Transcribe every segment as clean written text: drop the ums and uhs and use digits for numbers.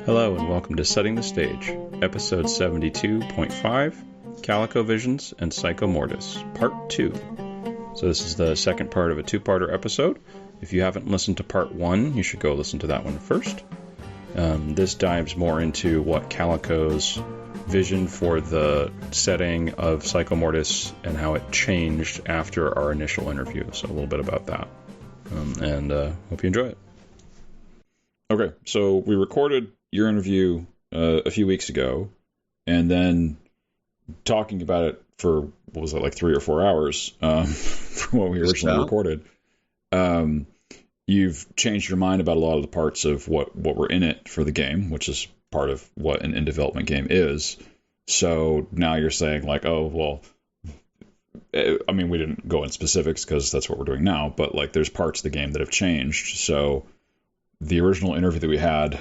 Hello and welcome to Setting the Stage, episode 72.5, Calico Visions and Psychomortis, part 2. So this is the second part of a two-parter episode. If you haven't listened to part 1, you should go listen to that one first. This dives more into what Calico's vision for the setting of Psychomortis and how it changed after our initial interview. So a little bit about that. And hope you enjoy it. Okay, so we recorded your interview a few weeks ago, and then talking about it for, what was it, like 3 or 4 hours from what we originally recorded. You've changed your mind about a lot of the parts of what were in it for the game, which is part of what an in-development game is. So now you're saying, like, oh, well, I mean, we didn't go in specifics because that's what we're doing now, but, like, there's parts of the game that have changed. So the original interview that we had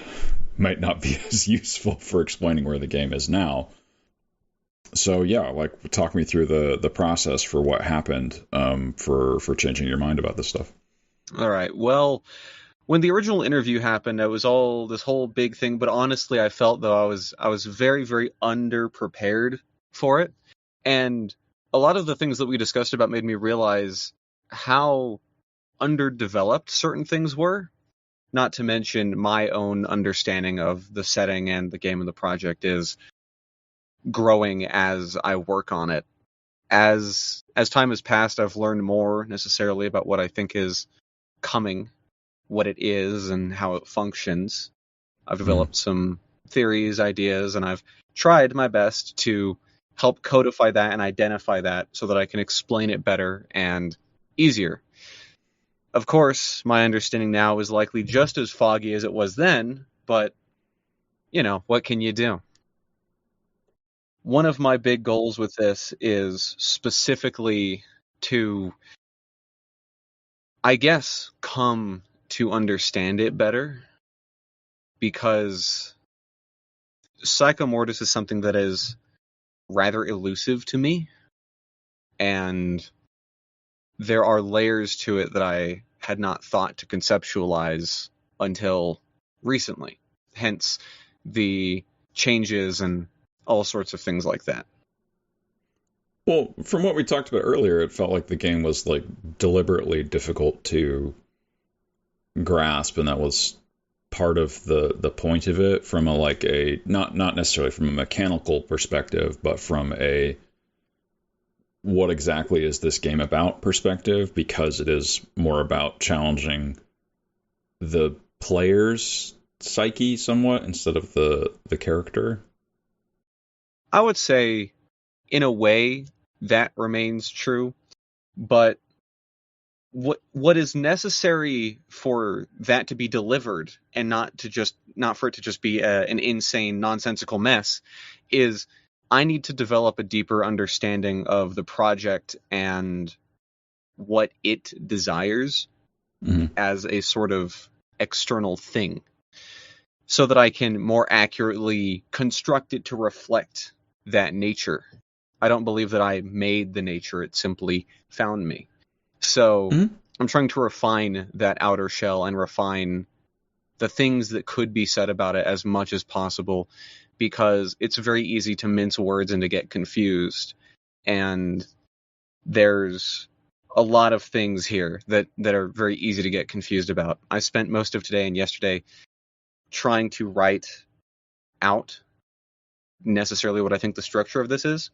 might not be as useful for explaining where the game is now. So yeah, like, talk me through the process for what happened for changing your mind about this stuff. All right. Well, when the original interview happened, it was all this whole big thing. But honestly, I felt though I was very, very underprepared for it, and a lot of the things that we discussed about made me realize how underdeveloped certain things were. Not to mention my own understanding of the setting and the game and the project is growing as I work on it. As time has passed, I've learned more necessarily about what I think is coming, what it is, and how it functions. I've developed some theories, ideas, and I've tried my best to help codify that and identify that so that I can explain it better and easier. Of course, my understanding now is likely just as foggy as it was then, but, you know, what can you do? One of my big goals with this is specifically to, I guess, come to understand it better, because Psychomortis is something that is rather elusive to me, and there are layers to it that I had not thought to conceptualize until recently. Hence the changes and all sorts of things like that. Well, from what we talked about earlier, it felt like the game was, like, deliberately difficult to grasp, and that was part of the point of it from a not necessarily from a mechanical perspective, but from a what exactly is this game about perspective, because it is more about challenging the player's psyche somewhat instead of the character. I would say, in a way, that remains true, but what is necessary for that to be delivered and not for it to just be an insane, nonsensical mess is I need to develop a deeper understanding of the project and what it desires as a sort of external thing, so that I can more accurately construct it to reflect that nature. I don't believe that I made the nature, it simply found me. So I'm trying to refine that outer shell and refine the things that could be said about it as much as possible, because it's very easy to mince words and to get confused. And there's a lot of things here that are very easy to get confused about. I spent most of today and yesterday trying to write out necessarily what I think the structure of this is.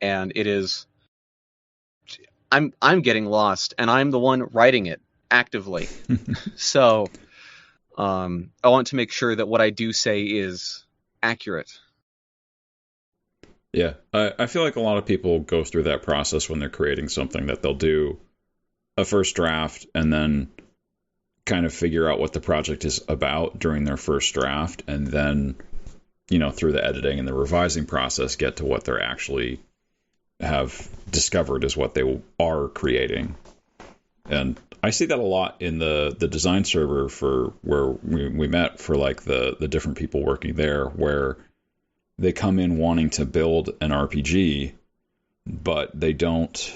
And it is... I'm getting lost, and I'm the one writing it actively. So I want to make sure that what I do say is accurate. Yeah, I feel like a lot of people go through that process when they're creating something, that they'll do a first draft and then kind of figure out what the project is about during their first draft, and then, you know, through the editing and the revising process, get to what they're actually have discovered is what they are creating. And I see that a lot in the design server for where we met, for like the different people working there, where they come in wanting to build an RPG, but they don't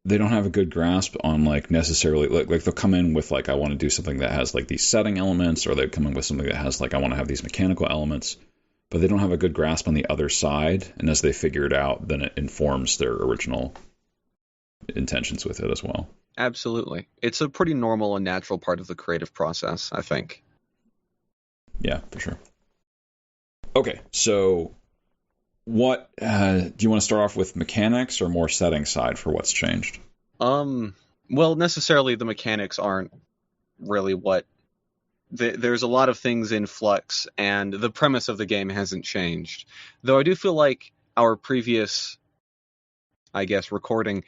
they don't have a good grasp on like necessarily like they'll come in with like I want to do something that has like these setting elements, or they come in with something that has like I want to have these mechanical elements, but they don't have a good grasp on the other side. And as they figure it out, then it informs their original intentions with it as well. Absolutely. It's a pretty normal and natural part of the creative process, I think. Yeah, for sure. Okay, so what do you want to start off with, mechanics or more setting side for what's changed? Well, necessarily the mechanics aren't really what... There's a lot of things in flux, and the premise of the game hasn't changed. Though I do feel like our previous, I guess, recording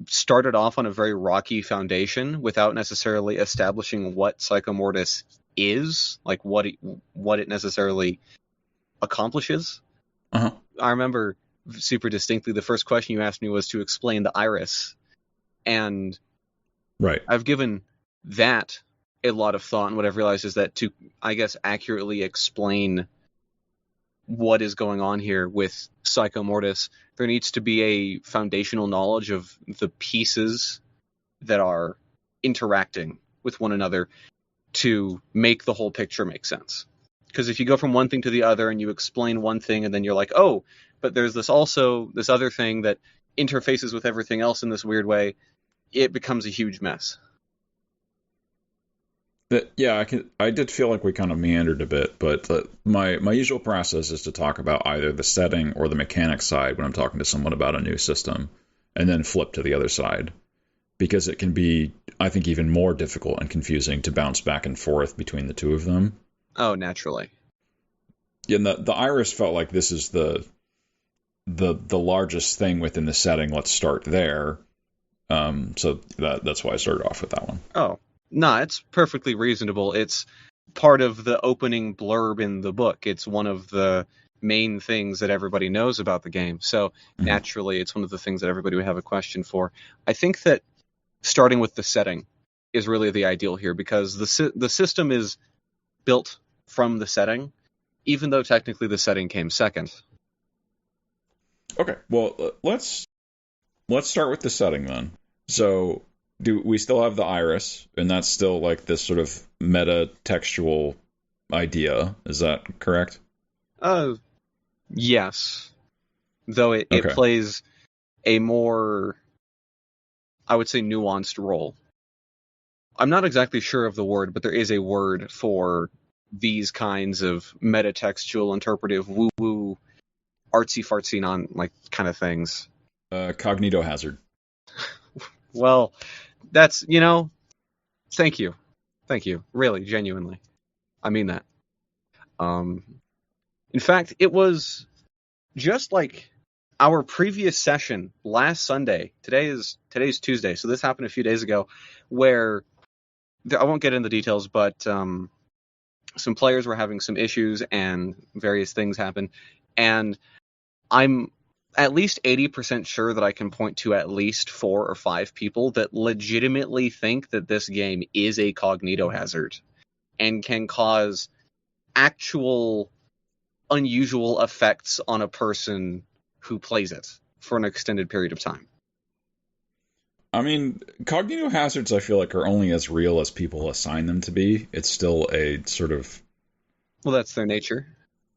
started off on a very rocky foundation without necessarily establishing what Psychomortis is, like what it necessarily accomplishes. Uh-huh. I remember super distinctly the first question you asked me was to explain the iris, and right. I've given that a lot of thought, and what I've realized is that to, I guess, accurately explain what is going on here with Psychomortis, there needs to be a foundational knowledge of the pieces that are interacting with one another to make the whole picture make sense. Because if you go from one thing to the other and you explain one thing and then you're like, oh, but there's this other thing that interfaces with everything else in this weird way, it becomes a huge mess. Yeah, I did feel like we kind of meandered a bit, but my usual process is to talk about either the setting or the mechanics side when I'm talking to someone about a new system, and then flip to the other side, because it can be, I think, even more difficult and confusing to bounce back and forth between the two of them. Oh, naturally. Yeah, and the iris felt like this is the largest thing within the setting. Let's start there. So that's why I started off with that one. Oh. No, it's perfectly reasonable. It's part of the opening blurb in the book. It's one of the main things that everybody knows about the game. So naturally, it's one of the things that everybody would have a question for. I think that starting with the setting is really the ideal here, because the system is built from the setting, even though technically the setting came second. Okay, well, let's start with the setting then. So... do we still have the iris, and that's still like this sort of meta-textual idea? Is that correct? Yes. Though it plays a more, I would say, nuanced role. I'm not exactly sure of the word, but there is a word for these kinds of meta-textual, interpretive, woo-woo, artsy-fartsy, kind of things. Cognitohazard. Well, that's, thank you. Thank you. Really, genuinely. I mean that. In fact, it was just like our previous session last Sunday. Today's Tuesday, so this happened a few days ago, where I won't get into the details, but some players were having some issues and various things happened, and I'm at least 80% sure that I can point to at least 4 or 5 people that legitimately think that this game is a cognitohazard and can cause actual unusual effects on a person who plays it for an extended period of time. I mean, cognitohazards, I feel like, are only as real as people assign them to be. It's still a sort of... Well, that's their nature.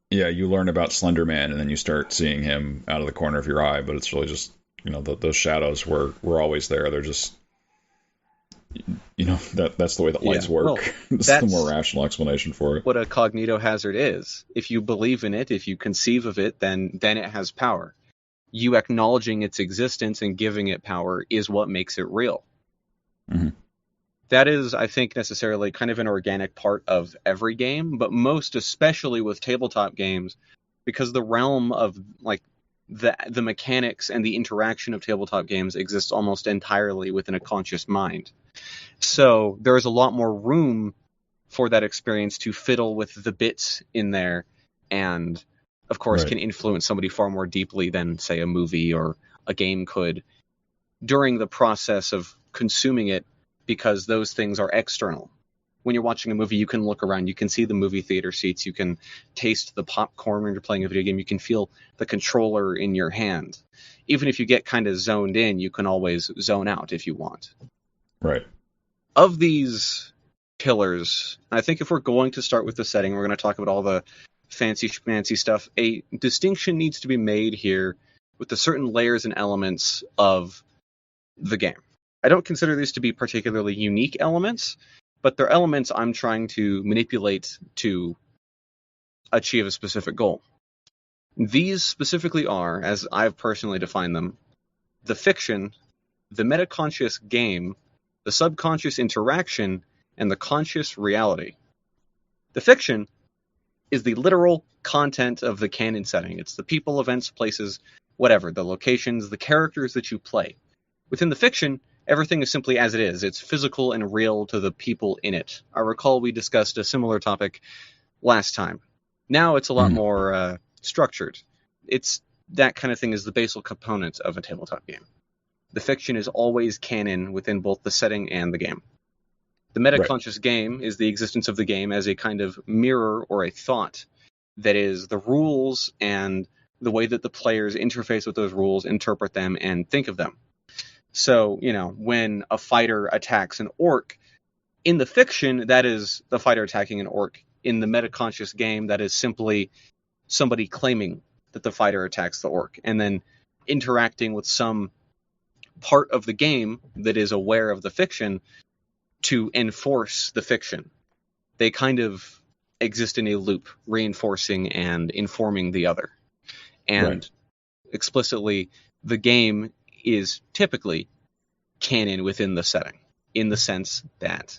Yeah, you learn about Slender Man, and then you start seeing him out of the corner of your eye, but it's really just, those shadows were always there. They're just, that's the way that lights work. Well, it's the more rational explanation for it. What a cognitohazard is. If you believe in it, if you conceive of it, then it has power. You acknowledging its existence and giving it power is what makes it real. Mm-hmm. That is, I think, necessarily kind of an organic part of every game, but most especially with tabletop games, because the realm of the mechanics and the interaction of tabletop games exists almost entirely within a conscious mind. So there is a lot more room for that experience to fiddle with the bits in there, and of course can influence somebody far more deeply than, say, a movie or a game could during the process of consuming it, because those things are external. when you're watching a movie, you can look around, you can see the movie theater seats, you can taste the popcorn when you're playing a video game, you can feel the controller in your hand. Even if you get kind of zoned in, you can always zone out if you want. Right. Of these pillars, I think if we're going to start with the setting, we're going to talk about all the fancy schmancy stuff, a distinction needs to be made here with the certain layers and elements of the game. I don't consider these to be particularly unique elements, but they're elements I'm trying to manipulate to achieve a specific goal. These specifically are, as I've personally defined them, the fiction, the metaconscious game, the subconscious interaction, and the conscious reality. The fiction is the literal content of the canon setting. It's the people, events, places, whatever, the locations, the characters that you play. Within the fiction, everything is simply as it is. It's physical and real to the people in it. I recall we discussed a similar topic last time. Now it's a lot more structured. It's that kind of thing is the basal component of a tabletop game. The fiction is always canon within both the setting and the game. The metaconscious game is the existence of the game as a kind of mirror or a thought that is the rules and the way that the players interface with those rules, interpret them, and think of them. So, when a fighter attacks an orc, in the fiction, that is the fighter attacking an orc. In the metaconscious game, that is simply somebody claiming that the fighter attacks the orc, and then interacting with some part of the game that is aware of the fiction to enforce the fiction. They kind of exist in a loop, reinforcing and informing the other. And explicitly, the game is typically canon within the setting, in the sense that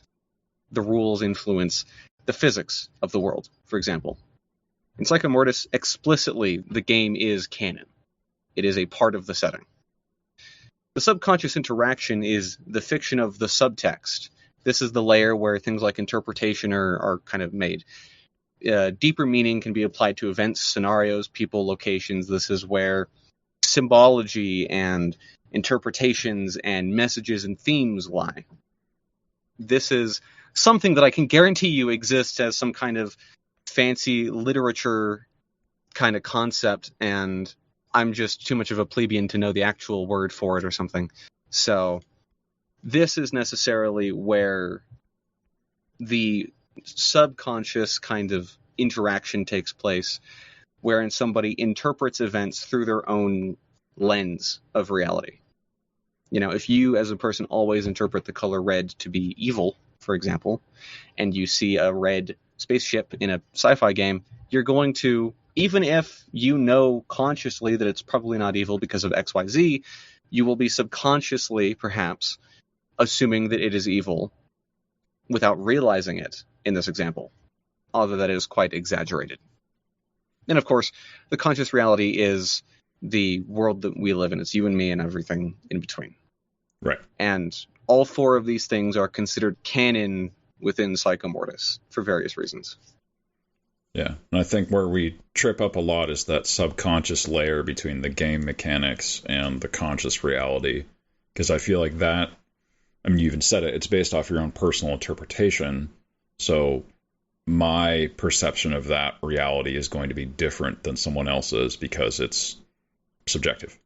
the rules influence the physics of the world, for example. In Psychomortis, explicitly, the game is canon. It is a part of the setting. The subconscious interaction is the fiction of the subtext. This is the layer where things like interpretation are kind of made. Deeper meaning can be applied to events, scenarios, people, locations. This is where symbology and interpretations and messages and themes lie. This is something that I can guarantee you exists as some kind of fancy literature kind of concept, and I'm just too much of a plebeian to know the actual word for it or something. So this is necessarily where the subconscious kind of interaction takes place, wherein somebody interprets events through their own lens of reality. If you as a person always interpret the color red to be evil, for example, and you see a red spaceship in a sci-fi game, you're going to, even if you know consciously that it's probably not evil because of XYZ, you will be subconsciously, perhaps, assuming that it is evil without realizing it in this example, although that is quite exaggerated. And of course, the conscious reality is the world that we live in. It's you and me and everything in between. Right. And all four of these things are considered canon within Psychomortis for various reasons. Yeah, and I think where we trip up a lot is that subconscious layer between the game mechanics and the conscious reality. Because I feel like that, you even said it, it's based off your own personal interpretation. So my perception of that reality is going to be different than someone else's because it's subjective.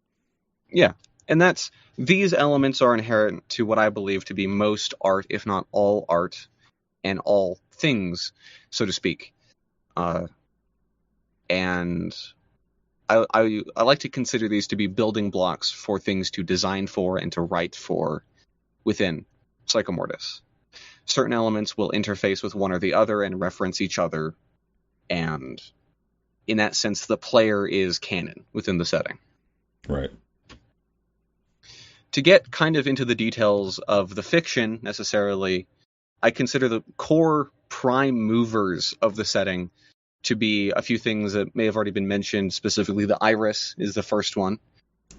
Yeah. And these elements are inherent to what I believe to be most art, if not all art, and all things, so to speak. And I like to consider these to be building blocks for things to design for and to write for within Psychomortis. Certain elements will interface with one or the other and reference each other, and in that sense, the player is canon within the setting. Right. To get kind of into the details of the fiction, necessarily, I consider the core prime movers of the setting to be a few things that may have already been mentioned. Specifically, the iris is the first one.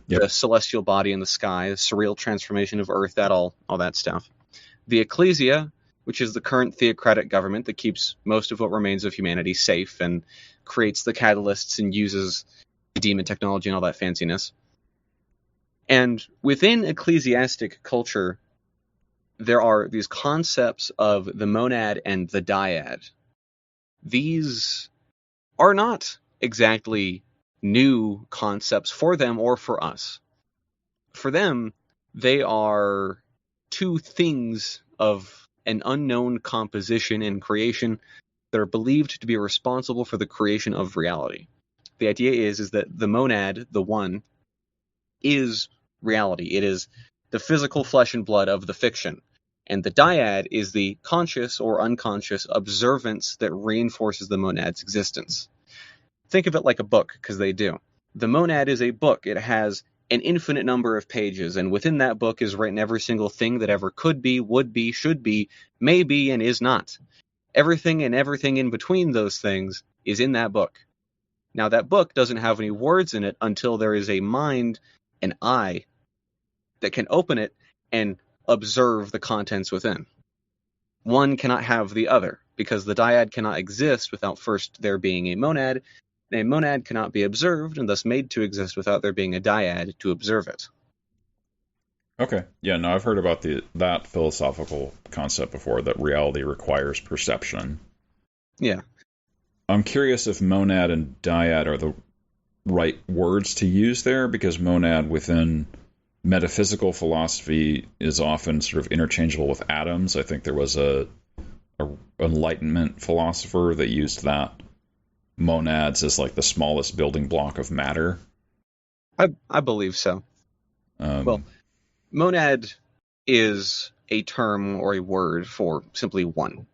Yep. The celestial body in the sky, the surreal transformation of Earth, all that stuff. The Ecclesia, which is the current theocratic government that keeps most of what remains of humanity safe and creates the catalysts and uses demon technology and all that fanciness. And within ecclesiastic culture, there are these concepts of the monad and the dyad. These are not exactly new concepts for them or for us. For them, they are two things of an unknown composition and creation that are believed to be responsible for the creation of reality. The idea is that the monad, the one, is reality. It is the physical flesh and blood of the fiction. And the dyad is the conscious or unconscious observance that reinforces the monad's existence. Think of it like a book, because they do. The monad is a book. It has an infinite number of pages, and within that book is written every single thing that ever could be, would be, should be, may be, and is not. Everything and everything in between those things is in that book. Now, that book doesn't have any words in it until there is a mind, an eye, that can open it and observe the contents within. One cannot have the other, because the dyad cannot exist without first there being a monad, and a monad cannot be observed and thus made to exist without there being a dyad to observe it. Okay. Yeah, no, I've heard about that philosophical concept before, that reality requires perception. Yeah. I'm curious if monad and dyad are the right words to use there, because monad within metaphysical philosophy is often sort of interchangeable with atoms. I think there was a Enlightenment philosopher that used that monads as like the smallest building block of matter. I believe so. Well, monad is a term or a word for simply one.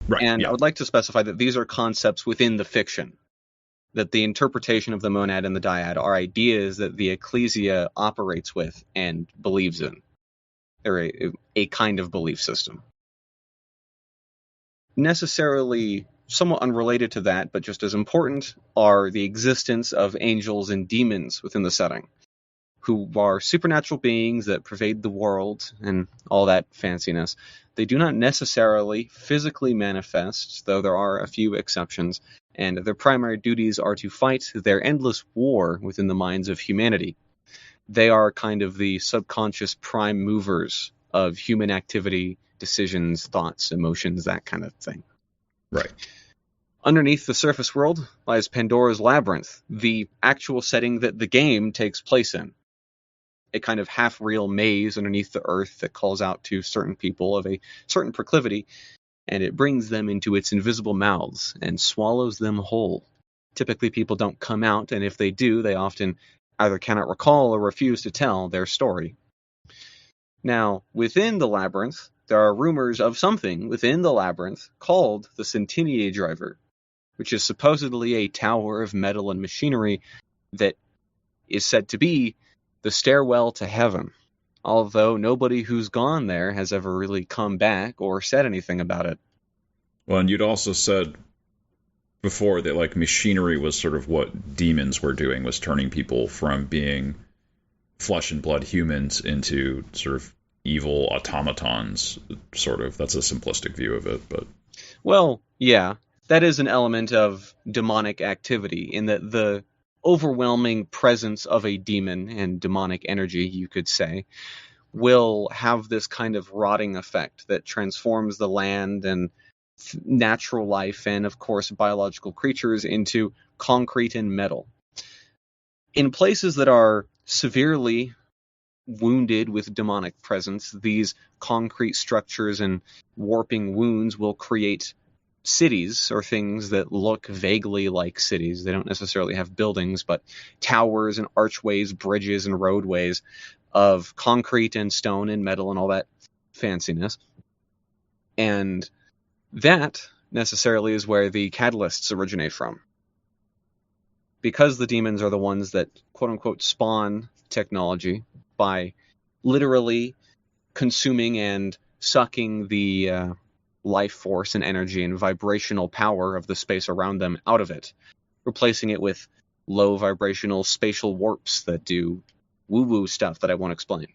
Right. And yeah. I would like to specify that these are concepts within the fiction, that the interpretation of the monad and the dyad are ideas that the Ecclesia operates with and believes in. They're a kind of belief system. Necessarily somewhat unrelated to that, but just as important, are the existence of angels and demons within the setting, who are supernatural beings that pervade the world and all that fanciness. They do not necessarily physically manifest, though there are a few exceptions, and their primary duties are to fight their endless war within the minds of humanity. They are kind of the subconscious prime movers of human activity, decisions, thoughts, emotions, that kind of thing. Right. Underneath the surface world lies Pandora's Labyrinth, the actual setting that the game takes place in. A kind of half-real maze underneath the earth that calls out to certain people of a certain proclivity, and it brings them into its invisible mouths and swallows them whole. Typically, people don't come out, and if they do, they often either cannot recall or refuse to tell their story. Now, within the labyrinth, there are rumors of something within the labyrinth called the Centennial Driver, which is supposedly a tower of metal and machinery that is said to be the stairwell to heaven, although nobody who's gone there has ever really come back or said anything about it. Well, and you'd also said before that like machinery was sort of what demons were doing, was turning people from being flesh and blood humans into sort of evil automatons, sort of. That's a simplistic view of it, but... Well, yeah, that is an element of demonic activity, in that the overwhelming presence of a demon and demonic energy, you could say, will have this kind of rotting effect that transforms the land and natural life and, of course, biological creatures into concrete and metal. In places that are severely wounded with demonic presence, these concrete structures and warping wounds will create cities, or things that look vaguely like cities. They don't necessarily have buildings, but towers and archways, bridges and roadways of concrete and stone and metal and all that fanciness. And that necessarily is where the catalysts originate from. Because the demons are the ones that, quote-unquote, spawn technology by literally consuming and sucking the life force and energy and vibrational power of the space around them out of it, replacing it with low vibrational spatial warps that do woo-woo stuff that I won't explain.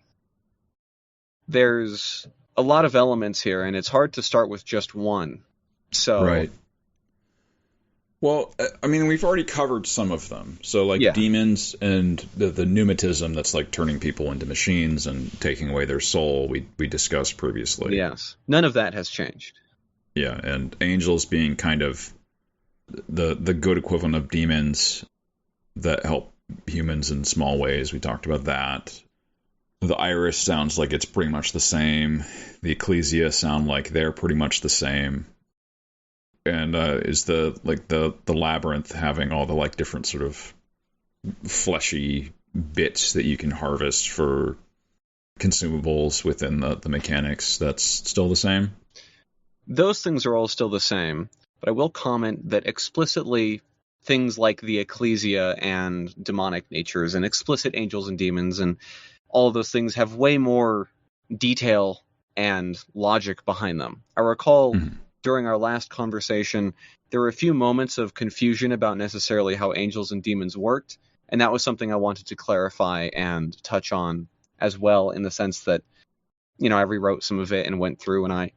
There's a lot of elements here, and it's hard to start with just one. So Right. Well, I mean, we've already covered some of them. So, like, Yeah. demons and the pneumatism that's, like, turning people into machines and taking away their soul, we discussed previously. Yes. None of that has changed. Yeah, and angels being kind of the good equivalent of demons that help humans in small ways. We talked about that. The Iris sounds like it's pretty much the same. The Ecclesia sound like they're pretty much the same. And is the Labyrinth having all the, like, different sort of fleshy bits that you can harvest for consumables within the mechanics, that's still the same? Those things are all still the same, but I will comment that explicitly things like the Ecclesia and demonic natures and explicit angels and demons and all of those things have way more detail and logic behind them. I recall during our last conversation, there were a few moments of confusion about necessarily how angels and demons worked, and that was something I wanted to clarify and touch on as well, in the sense that, I rewrote some of it and went through and I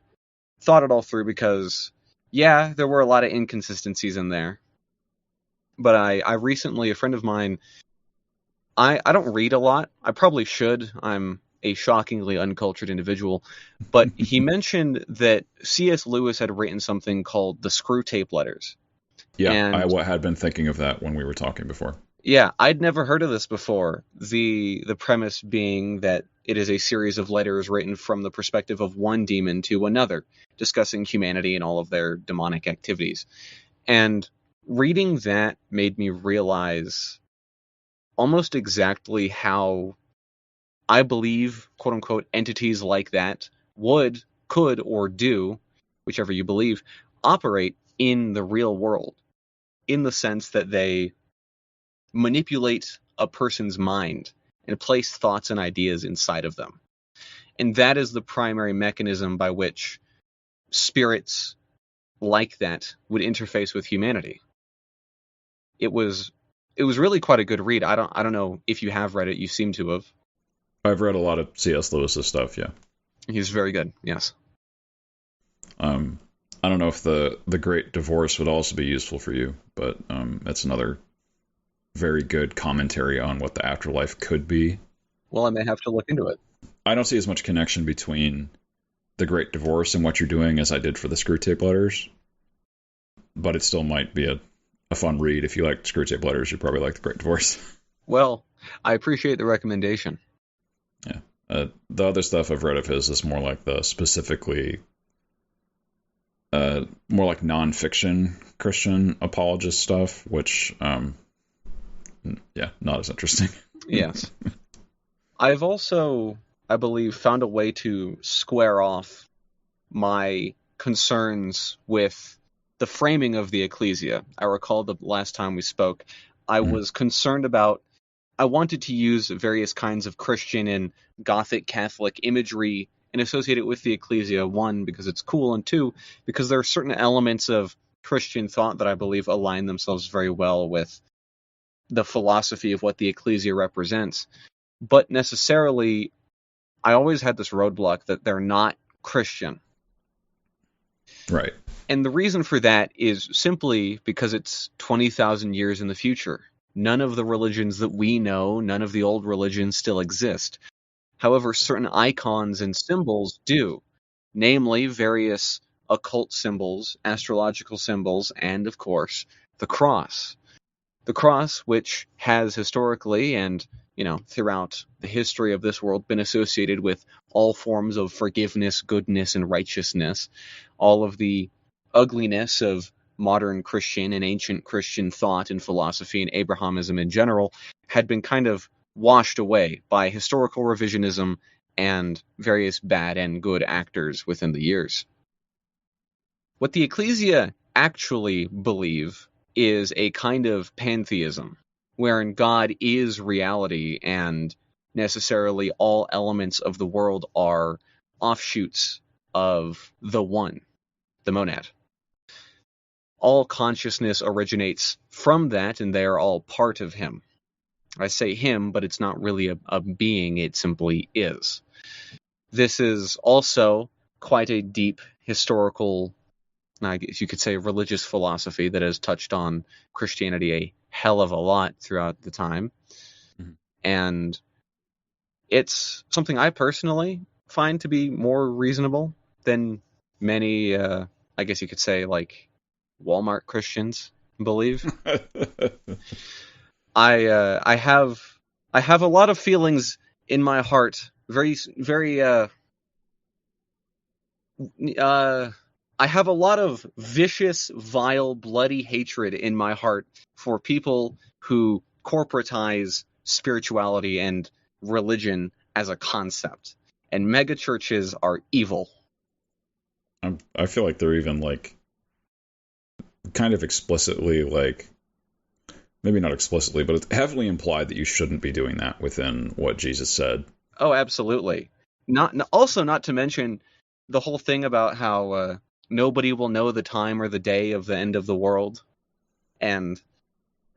thought it all through because, yeah, there were a lot of inconsistencies in there. But I recently, a friend of mine, I don't read a lot. I probably should. I'm a shockingly uncultured individual. But he mentioned that C.S. Lewis had written something called the Screw Tape Letters. Yeah, And I had been thinking of that when we were talking before. yeah, I'd never heard of this before. The premise being that it is a series of letters written from the perspective of one demon to another, discussing humanity and all of their demonic activities. And reading that made me realize almost exactly how I believe, quote unquote, entities like that would, could, or do, whichever you believe, operate in the real world, in the sense that they manipulate a person's mind and place thoughts and ideas inside of them. And that is the primary mechanism by which spirits like that would interface with humanity. It was really quite a good read. I don't know if you have read it. You seem to have. I've read a lot of C.S. Lewis's stuff, yeah. He's very good, yes. I don't know if the Great Divorce would also be useful for you, but that's another very good commentary on what the afterlife could be. Well, I may have to look into it. I don't see as much connection between the Great Divorce and what you're doing as I did for the Screw Tape Letters, but it still might be a fun read. If you like Screw Tape Letters, you probably like the Great Divorce. Well, I appreciate the recommendation. Yeah. The other stuff I've read of his is more like the specifically more like non-fiction Christian apologist stuff, which not as interesting. Yes. I've also, I believe, found a way to square off my concerns with the framing of the Ecclesia. I recall the last time we spoke, I was concerned about, I wanted to use various kinds of Christian and Gothic Catholic imagery and associate it with the Ecclesia, one, because it's cool, and two, because there are certain elements of Christian thought that I believe align themselves very well with the philosophy of what the Ecclesia represents. But necessarily, I always had this roadblock that they're not Christian. Right. And the reason for that is simply because it's 20,000 years in the future. None of the religions that we know, none of the old religions still exist. However, certain icons and symbols do, namely various occult symbols, astrological symbols, and, of course, the cross. The cross, which has historically and, throughout the history of this world been associated with all forms of forgiveness, goodness, and righteousness, all of the ugliness of modern Christian and ancient Christian thought and philosophy and Abrahamism in general had been kind of washed away by historical revisionism and various bad and good actors within the years. What the Ecclesia actually believe is a kind of pantheism, wherein God is reality and necessarily all elements of the world are offshoots of the one, the monad. All consciousness originates from that, and they are all part of him. I say him, but it's not really a being, it simply is. This is also quite a deep historical I guess you could say, religious philosophy that has touched on Christianity a hell of a lot throughout the time. Mhm. And it's something I personally find to be more reasonable than many, I guess you could say, like Walmart Christians believe. I have a lot of feelings in my heart, I have a lot of vicious, vile, bloody hatred in my heart for people who corporatize spirituality and religion as a concept. And megachurches are evil. I feel like they're even like kind of explicitly like, maybe not explicitly, but it's heavily implied that you shouldn't be doing that within what Jesus said. Oh, absolutely. Also, not to mention the whole thing about how nobody will know the time or the day of the end of the world. And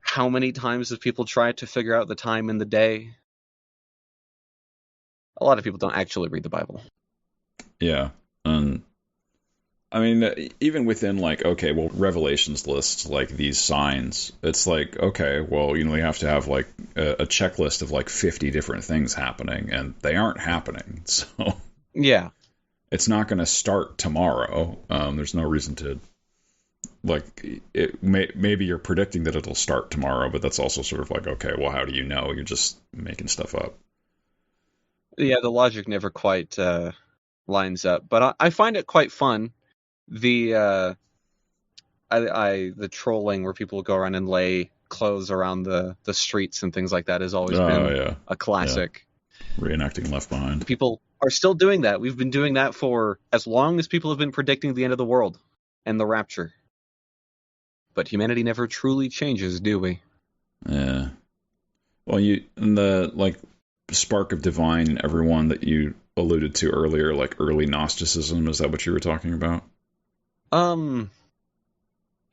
how many times have people tried to figure out the time and the day? A lot of people don't actually read the Bible. Yeah. And I mean, even within like, okay, well, Revelations lists like these signs. It's like, okay, well, we have to have like a checklist of like 50 different things happening, and they aren't happening. So Yeah. it's not going to start tomorrow. There's no reason to, like, maybe you're predicting that it'll start tomorrow, but that's also sort of like, okay, well, how do you know? You're just making stuff up. Yeah, the logic never quite lines up. But I find it quite fun. The the trolling where people go around and lay clothes around the streets and things like that has always Oh, been yeah. a classic. Reenacting Left Behind. People are still doing that. We've been doing that for as long as people have been predicting the end of the world and the rapture. But humanity never truly changes, do we? Yeah. Well, and the like spark of divine in everyone that you alluded to earlier, like early Gnosticism, is that what you were talking about?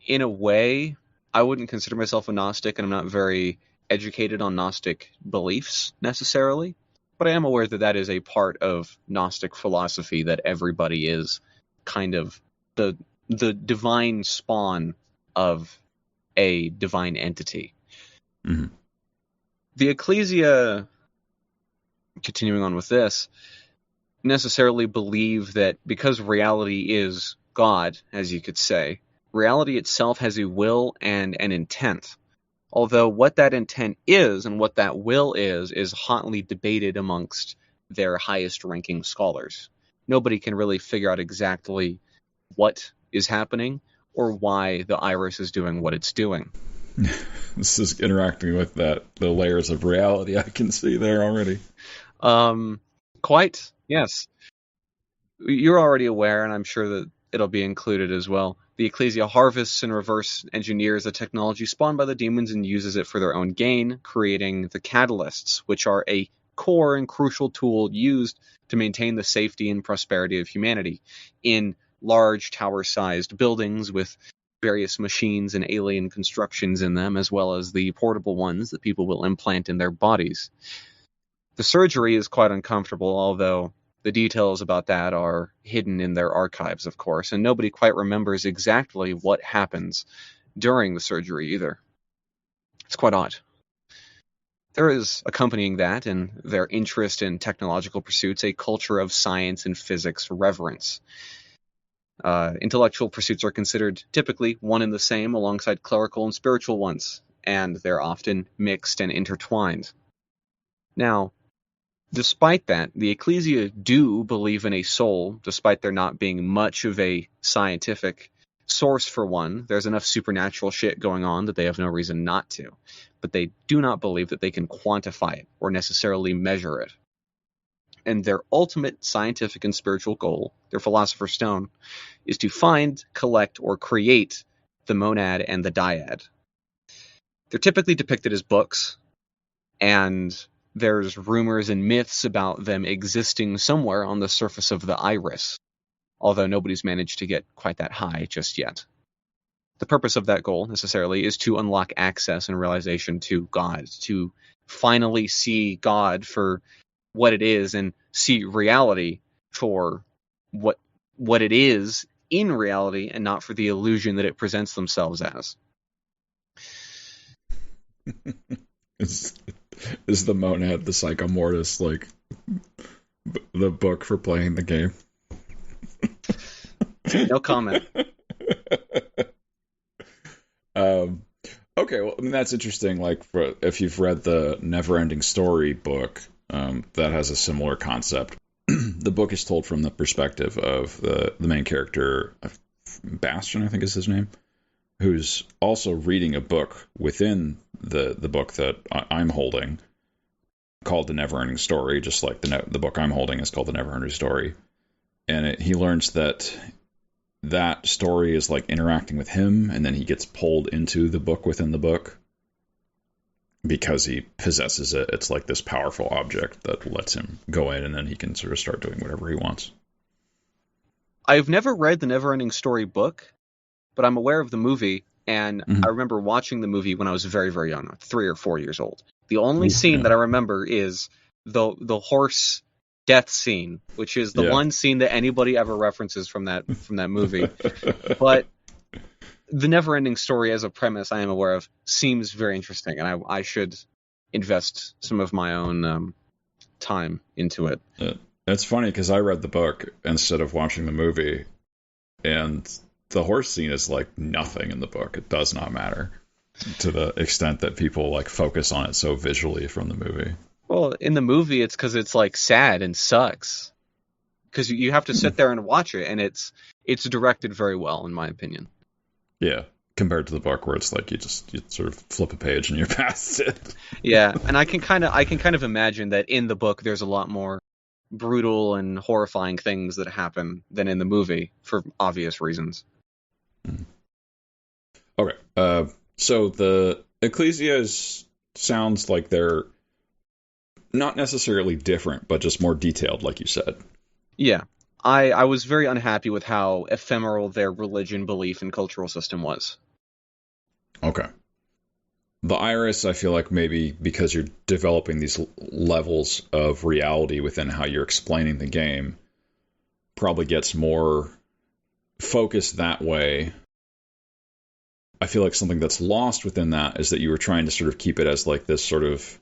In a way, I wouldn't consider myself a Gnostic, and I'm not very educated on Gnostic beliefs necessarily. But I am aware that that is a part of Gnostic philosophy, that everybody is kind of the divine spawn of a divine entity. Mm-hmm. The Ecclesia, continuing on with this, necessarily believe that because reality is God, as you could say, reality itself has a will and an intent. Although what that intent is and what that will is hotly debated amongst their highest ranking scholars. Nobody can really figure out exactly what is happening or why the iris is doing what it's doing. This is interacting with the layers of reality I can see there already. Quite, yes. You're already aware, and I'm sure that it'll be included as well. The Ecclesia harvests and reverse engineers the technology spawned by the demons and uses it for their own gain, creating the catalysts, which are a core and crucial tool used to maintain the safety and prosperity of humanity in large tower-sized buildings with various machines and alien constructions in them, as well as the portable ones that people will implant in their bodies. The surgery is quite uncomfortable, although the details about that are hidden in their archives, of course, and nobody quite remembers exactly what happens during the surgery either. It's quite odd. There is, accompanying that and their interest in technological pursuits, a culture of science and physics reverence. Intellectual pursuits are considered typically one and the same alongside clerical and spiritual ones, and they're often mixed and intertwined. Now, despite that, the Ecclesia do believe in a soul, despite there not being much of a scientific source for one. There's enough supernatural shit going on that they have no reason not to. But they do not believe that they can quantify it or necessarily measure it. And their ultimate scientific and spiritual goal, their philosopher's stone, is to find, collect, or create the monad and the dyad. They're typically depicted as books, and there's rumors and myths about them existing somewhere on the surface of the iris, although nobody's managed to get quite that high just yet. The purpose of that goal, necessarily, is to unlock access and realization to God, to finally see God for what it is and see reality for what it is in reality and not for the illusion that it presents themselves as. Is the Monad the Psychomortis, like, the book for playing the game? No comment. Okay, well, I mean, that's interesting. Like, if you've read the Neverending Story book, that has a similar concept. The book is told from the perspective of the main character, Bastion, I think is his name, who's also reading a book within the book that I'm holding, called The Neverending Story, just like the book I'm holding is called The Neverending Story. And he learns that story is like interacting with him, and then he gets pulled into the book within the book because he possesses it. It's like this powerful object that lets him go in, and then he can sort of start doing whatever he wants. I've never read the Neverending Story book, but I'm aware of the movie, and I remember watching the movie when I was very, very young, 3 or 4 years old. The only scene that I remember is the horse death scene, which is the one scene that anybody ever references from that movie. But the Neverending Story as a premise I am aware of seems very interesting, and I should invest some of my own time into it. It's funny because I read the book instead of watching the movie, and the horse scene is like nothing in the book. It does not matter to the extent that people like focus on it so visually from the movie. Well, in the movie, it's because it's like sad and sucks. Because you have to sit there and watch it, and it's directed very well, in my opinion. Yeah, compared to the book, where it's like you sort of flip a page and you're past it. Yeah, and I can kind of imagine that in the book there's a lot more brutal and horrifying things that happen than in the movie for obvious reasons. Okay, so the Ecclesia sounds like they're not necessarily different, but just more detailed, like you said. Yeah. I was very unhappy with how ephemeral their religion, belief, and cultural system was. Okay. The Iris, I feel like maybe because you're developing these levels of reality within how you're explaining the game, probably gets more focused that way. I feel like something that's lost within that is that you were trying to sort of keep it as like this sort of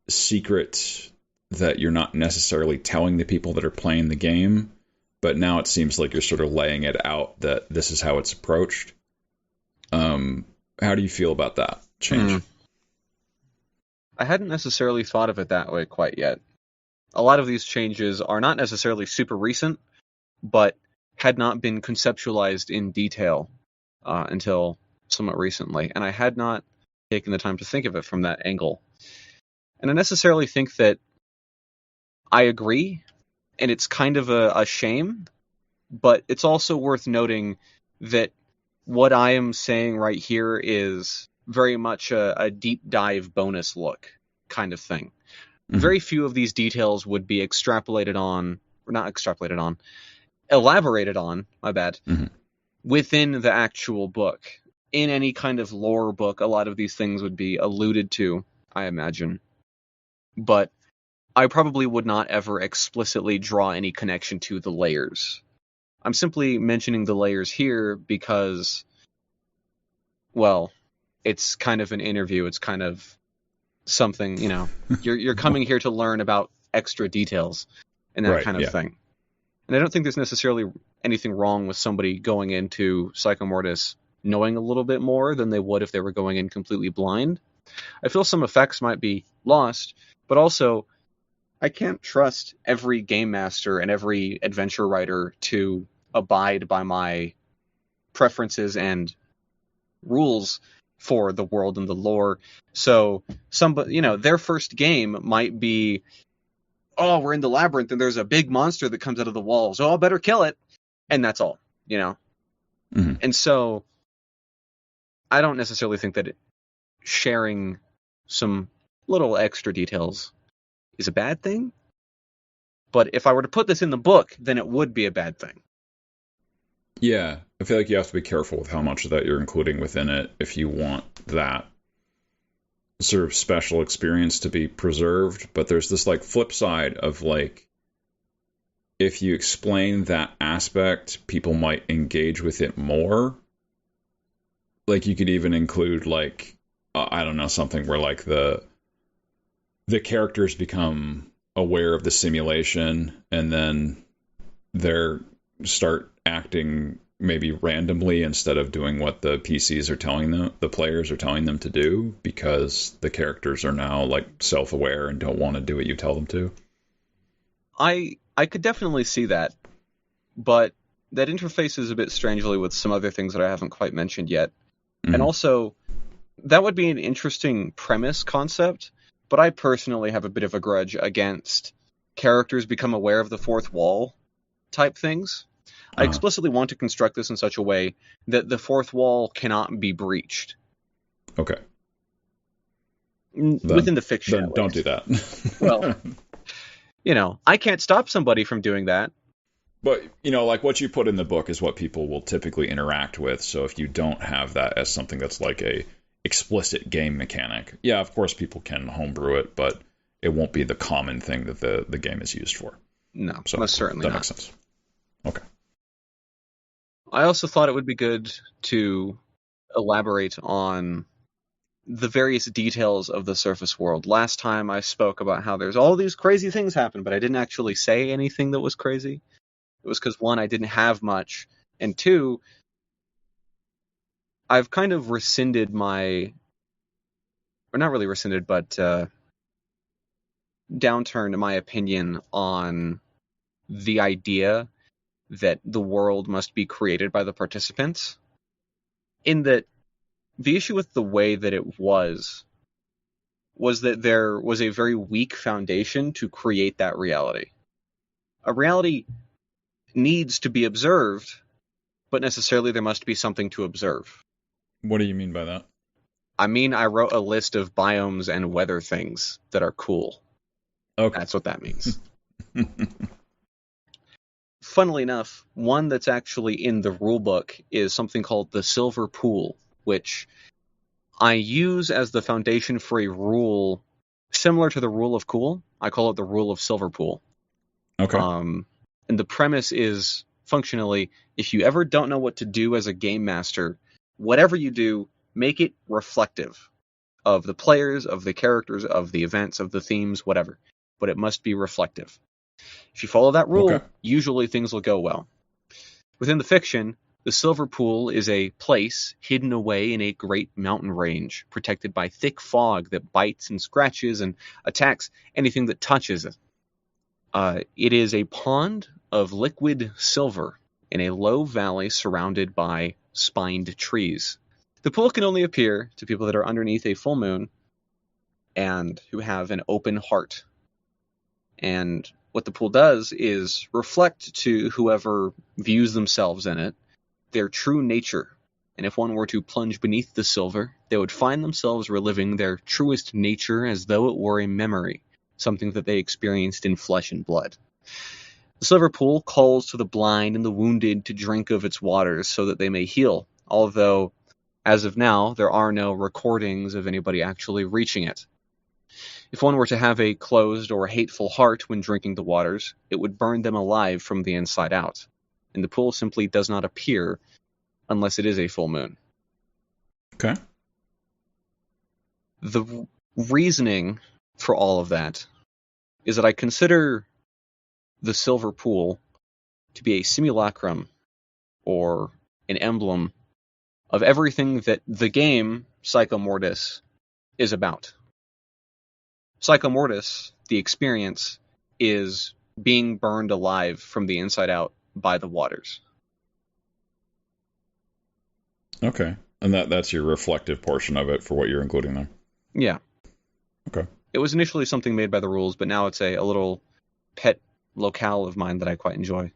secret that you're not necessarily telling the people that are playing the game, but now it seems like you're sort of laying it out that this is how it's approached. How do you feel about that change? I hadn't necessarily thought of it that way quite yet. A lot of these changes are not necessarily super recent, but had not been conceptualized in detail until somewhat recently, and I had not taken the time to think of it from that angle. And I necessarily think that I agree, and it's kind of a shame, but it's also worth noting that what I am saying right here is very much a deep dive bonus look kind of thing. Very few of these details would be elaborated on, my bad, within the actual book. In any kind of lore book, a lot of these things would be alluded to, I imagine. But I probably would not ever explicitly draw any connection to the layers. I'm simply mentioning the layers here because, well, it's kind of an interview. It's kind of something, you're coming here to learn about extra details and that kind of thing. And I don't think there's necessarily anything wrong with somebody going into Psychomortis knowing a little bit more than they would if they were going in completely blind. I feel some effects might be lost, but also I can't trust every game master and every adventure writer to abide by my preferences and rules for the world and the lore. So their first game might be, oh, we're in the labyrinth and there's a big monster that comes out of the walls. Oh, I better kill it. And that's all, And so I don't necessarily think that sharing some little extra details is a bad thing. But if I were to put this in the book, then it would be a bad thing. Yeah, I feel like you have to be careful with how much of that you're including within it if you want that sort of special experience to be preserved. But there's this like flip side of like, if you explain that aspect, people might engage with it more. Like, you could even include, like, I don't know, something where, like, the characters become aware of the simulation, and then they're start acting maybe randomly instead of doing what the PCs are telling them, the players are telling them to do, because the characters are now, like, self-aware and don't want to do what you tell them to. I could definitely see that, but that interfaces a bit strangely with some other things that I haven't quite mentioned yet. Mm-hmm. And also, that would be an interesting premise concept, but I personally have a bit of a grudge against characters become aware of the fourth wall type things. I explicitly want to construct this in such a way that the fourth wall cannot be breached. Okay. Within the fiction. Then don't do that. Well, I can't stop somebody from doing that. But, like, what you put in the book is what people will typically interact with. So if you don't have that as something that's like a explicit game mechanic, yeah, of course people can homebrew it, but it won't be the common thing that the game is used for. No, so most certainly that not. Makes sense. Okay. I also thought it would be good to elaborate on the various details of the surface world. Last time I spoke about how there's all these crazy things happen, but I didn't actually say anything that was crazy. It was because, one, I didn't have much, and two, I've kind of rescinded or not really rescinded, but downturned my opinion on the idea that the world must be created by the participants. In that, the issue with the way that it was that there was a very weak foundation to create that reality. A reality needs to be observed, but necessarily there must be something to observe. What do you mean by that? I mean, I wrote a list of biomes and weather things that are cool. Okay. That's what that means. Funnily enough, one that's actually in the rulebook is something called the Silver Pool, which I use as the foundation for a rule similar to the Rule of Cool. I call it the Rule of Silver Pool. Okay. And the premise is, functionally, if you ever don't know what to do as a game master, whatever you do, make it reflective of the players, of the characters, of the events, of the themes, whatever. But it must be reflective. If you follow that rule, usually things will go well. Within the fiction, the Silver Pool is a place hidden away in a great mountain range, protected by thick fog that bites and scratches and attacks anything that touches it. It is a pond of liquid silver in a low valley surrounded by spined trees. The pool can only appear to people that are underneath a full moon and who have an open heart. And what the pool does is reflect to whoever views themselves in it their true nature. And if one were to plunge beneath the silver, they would find themselves reliving their truest nature as though it were a memory, something that they experienced in flesh and blood. The silver pool calls to the blind and the wounded to drink of its waters so that they may heal, although, as of now, there are no recordings of anybody actually reaching it. If one were to have a closed or hateful heart when drinking the waters, it would burn them alive from the inside out, and the pool simply does not appear unless it is a full moon. Okay. The reasoning for all of that is that I consider the silver pool to be a simulacrum or an emblem of everything that the game Psychomortis is about. Psychomortis, the experience, is being burned alive from the inside out by the waters. Okay. And that's your reflective portion of it for what you're including there? Yeah. Okay. It was initially something made by the rules, but now it's a little pet locale of mine that I quite enjoy.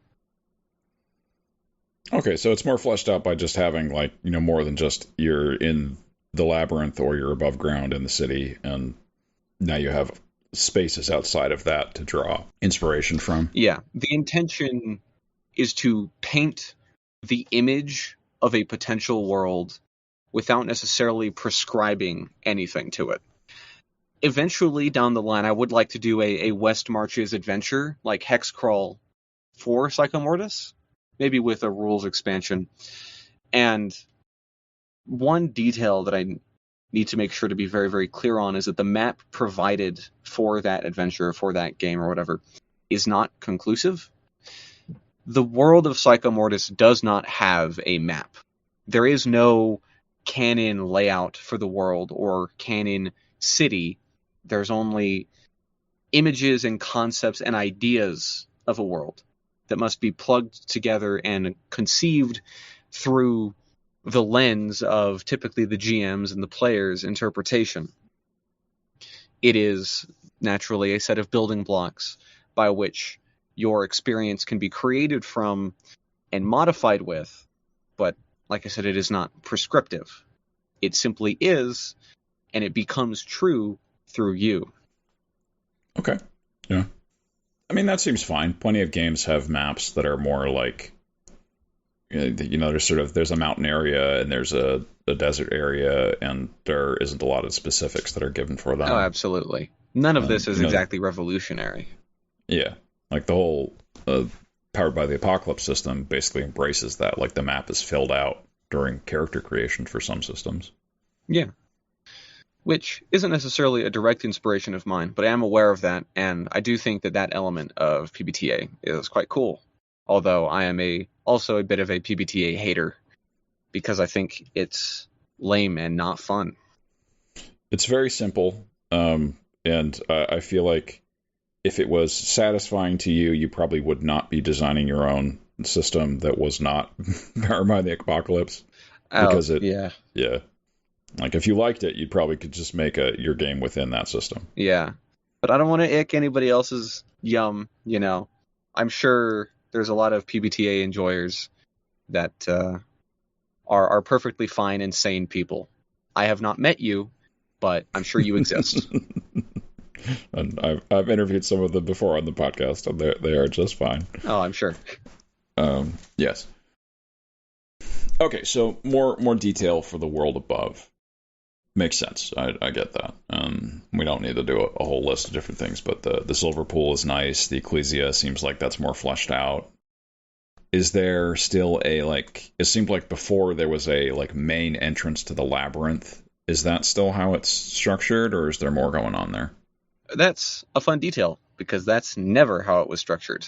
Okay, so it's more fleshed out by just having, like, more than just you're in the labyrinth or you're above ground in the city, and now you have spaces outside of that to draw inspiration from. Yeah, the intention is to paint the image of a potential world without necessarily prescribing anything to it. Eventually, down the line, I would like to do a West Marches adventure, like Hexcrawl for Psychomortis, maybe with a rules expansion. And one detail that I need to make sure to be very, very clear on is that the map provided for that adventure, for that game or whatever, is not conclusive. The world of Psychomortis does not have a map. There is no canon layout for the world or canon city. There's only images and concepts and ideas of a world that must be plugged together and conceived through the lens of typically the GM's and the player's interpretation. It is naturally a set of building blocks by which your experience can be created from and modified with, but like I said, it is not prescriptive. It simply is, and it becomes true through you. Okay. Yeah. I mean, that seems fine. Plenty of games have maps that are more like, there's a mountain area and there's a desert area, and there isn't a lot of specifics that are given for them. Oh, absolutely. None of this is exactly revolutionary. Yeah. Like the whole Powered by the Apocalypse system basically embraces that. Like the map is filled out during character creation for some systems. Yeah. Which isn't necessarily a direct inspiration of mine, but I am aware of that, and I do think that that element of PBTA is quite cool. Although I am also a bit of a PBTA hater, because I think it's lame and not fun. It's very simple, and I feel like if it was satisfying to you, you probably would not be designing your own system that was not Powered by the Apocalypse. Because yeah. Like, if you liked it, you probably could just make your game within that system. Yeah. But I don't want to ick anybody else's yum, I'm sure there's a lot of PBTA enjoyers that are perfectly fine and sane people. I have not met you, but I'm sure you exist. And I've interviewed some of them before on the podcast, and they are just fine. Oh, I'm sure. Yes. Okay, so more detail for the world above. Makes sense. I get that. We don't need to do a whole list of different things, but the Silver Pool is nice. The Ecclesia seems like that's more fleshed out. Is there still it seemed like before there was a main entrance to the Labyrinth. Is that still how it's structured, or is there more going on there? That's a fun detail, because that's never how it was structured.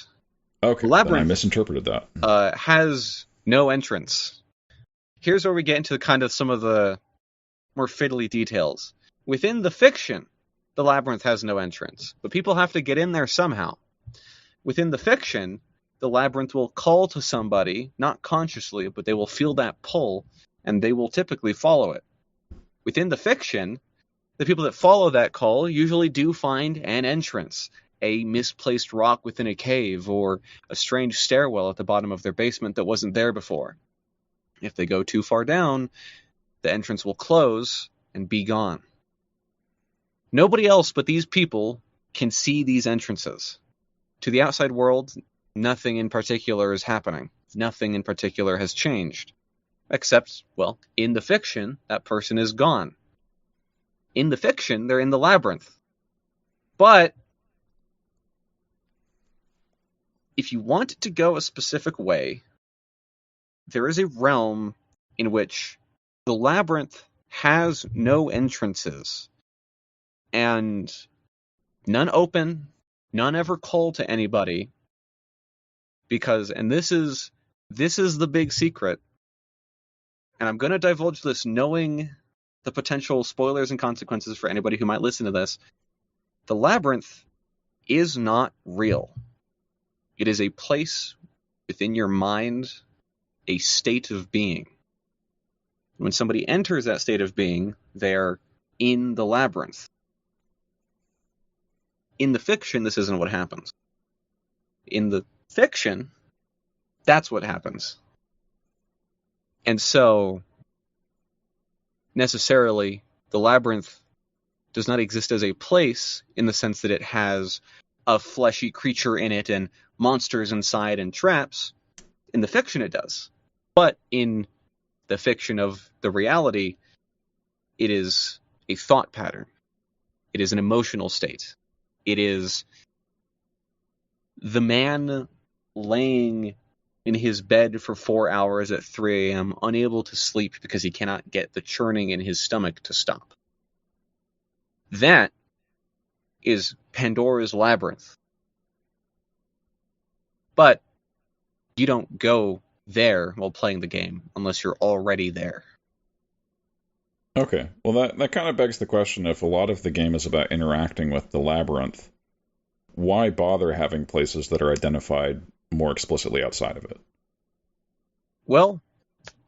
Okay, Labyrinth, then I misinterpreted that. Has no entrance. Here's where we get into kind of some of the more fiddly details. Within the fiction, the Labyrinth has no entrance, but people have to get in there somehow. Within the fiction, the Labyrinth will call to somebody, not consciously, but they will feel that pull, and they will typically follow it. Within the fiction, the people that follow that call usually do find an entrance, a misplaced rock within a cave, or a strange stairwell at the bottom of their basement that wasn't there before. If they go too far down, the entrance will close and be gone. Nobody else but these people can see these entrances. To the outside world, nothing in particular is happening. Nothing in particular has changed. Except, well, in the fiction, that person is gone. In the fiction, they're in the Labyrinth. But if you want it to go a specific way, there is a realm in which the Labyrinth has no entrances, and none open, none ever call to anybody, because, and this is the big secret, and I'm going to divulge this knowing the potential spoilers and consequences for anybody who might listen to this. The Labyrinth is not real. It is a place within your mind, a state of being. When somebody enters that state of being, they're in the Labyrinth. In the fiction, this isn't what happens. In the fiction, that's what happens. And so, necessarily, the Labyrinth does not exist as a place in the sense that it has a fleshy creature in it and monsters inside and traps. In the fiction, it does. But in the fiction of the reality, it is a thought pattern. It is an emotional state. It is the man laying in his bed for 4 hours at 3 a.m., unable to sleep because he cannot get the churning in his stomach to stop. That is Pandora's Labyrinth. But you don't go there while playing the game unless you're already there. Okay, well that kind of begs the question, if a lot of the game is about interacting with the labyrinth, why bother having places that are identified more explicitly outside of it? Well,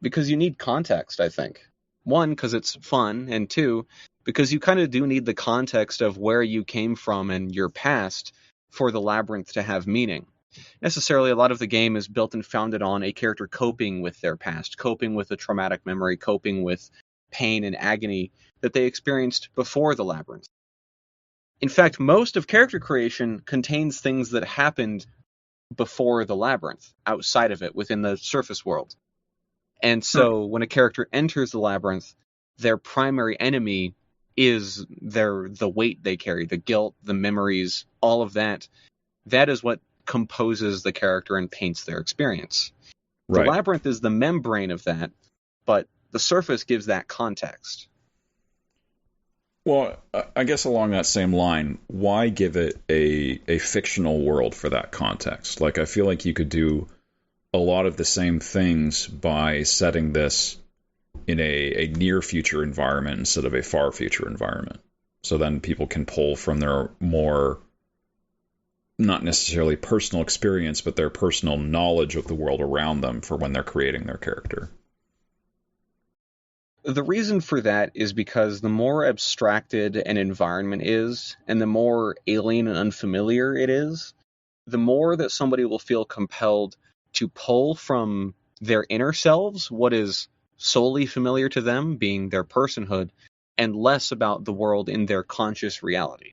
because you need context, I think. One, because it's fun, and two, because you kind of do need the context of where you came from and your past for the labyrinth to have meaning. Necessarily, a lot of the game is built and founded on a character coping with their past, coping with a traumatic memory, coping with pain and agony that they experienced before the labyrinth. In fact, most of character creation contains things that happened before the labyrinth, outside of it, within the surface world. And so when a character enters the labyrinth, their primary enemy is the weight they carry, the guilt, the memories, all of that. That is what composes the character and paints their experience. Right. The labyrinth is the membrane of that, but the surface gives that context. Well, I guess along that same line, why give it a fictional world for that context? Like, I feel like you could do a lot of the same things by setting this in a near future environment instead of a far future environment. So then people can pull from their more, not necessarily personal experience, but their personal knowledge of the world around them for when they're creating their character. The reason for that is because the more abstracted an environment is, and the more alien and unfamiliar it is, the more that somebody will feel compelled to pull from their inner selves what is solely familiar to them, being their personhood, and less about the world in their conscious reality.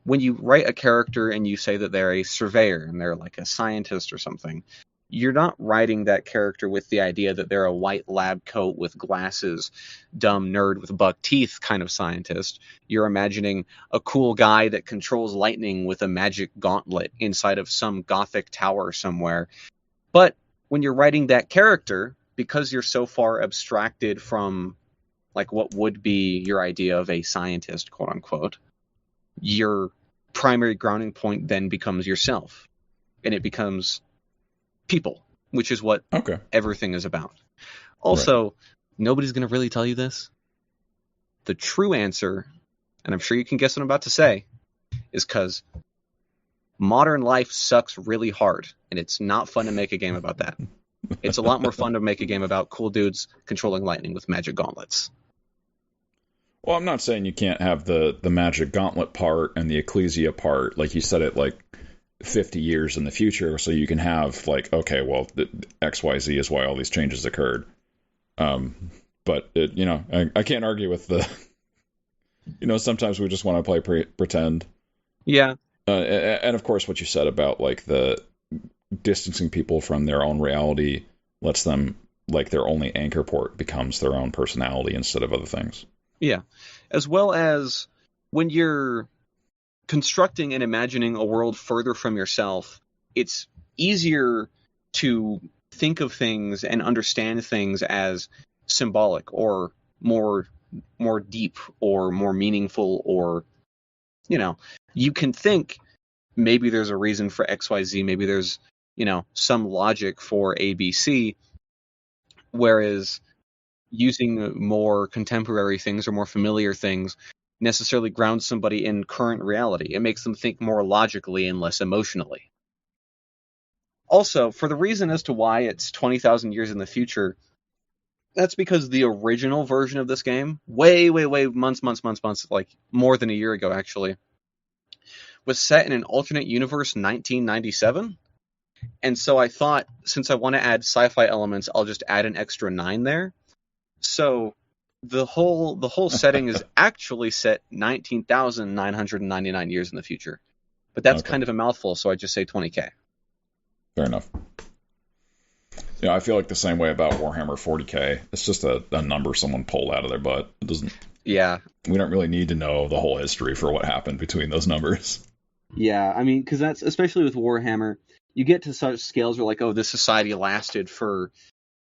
When you write a character and you say that they're a surveyor and they're like a scientist or something, you're not writing that character with the idea that they're a white lab coat with glasses, dumb nerd with buck teeth kind of scientist. You're imagining a cool guy that controls lightning with a magic gauntlet inside of some gothic tower somewhere. But when you're writing that character, because you're so far abstracted from like what would be your idea of a scientist, quote unquote, your primary grounding point then becomes yourself. And it becomes people, which is what everything is about. Also, Nobody's going to really tell you this. The true answer, and I'm sure you can guess what I'm about to say, is because modern life sucks really hard, and it's not fun to make a game about that. It's a lot more fun to make a game about cool dudes controlling lightning with magic gauntlets. Well, I'm not saying you can't have the magic gauntlet part and the Ecclesia part, like you said it, like 50 years in the future, so you can have, like, okay, well, the XYZ is why all these changes occurred. But, I can't argue with the, sometimes we just want to play pretend. Yeah. And of course, what you said about, like, the distancing people from their own reality lets them, like, their only anchor port becomes their own personality instead of other things. Yeah. As well as when you're constructing and imagining a world further from yourself, it's easier to think of things and understand things as symbolic or more deep or more meaningful, or, you can think maybe there's a reason for XYZ, maybe there's, some logic for ABC, whereas using more contemporary things or more familiar things necessarily grounds somebody in current reality. It makes them think more logically and less emotionally. Also, for the reason as to why it's 20,000 years in the future, that's because the original version of this game, way months, like more than a year ago actually, was set in an alternate universe 1997. And so I thought, since I want to add sci-fi elements, I'll just add an extra 9 there. So the whole setting is actually set 19,999 years in the future. But that's kind of a mouthful, so I just say 20K. Fair enough. Yeah, I feel like the same way about Warhammer 40K. It's just a number someone pulled out of their butt. It doesn't. Yeah. We don't really need to know the whole history for what happened between those numbers. Yeah, I mean, because that's, especially with Warhammer, you get to such scales where like, oh, this society lasted for,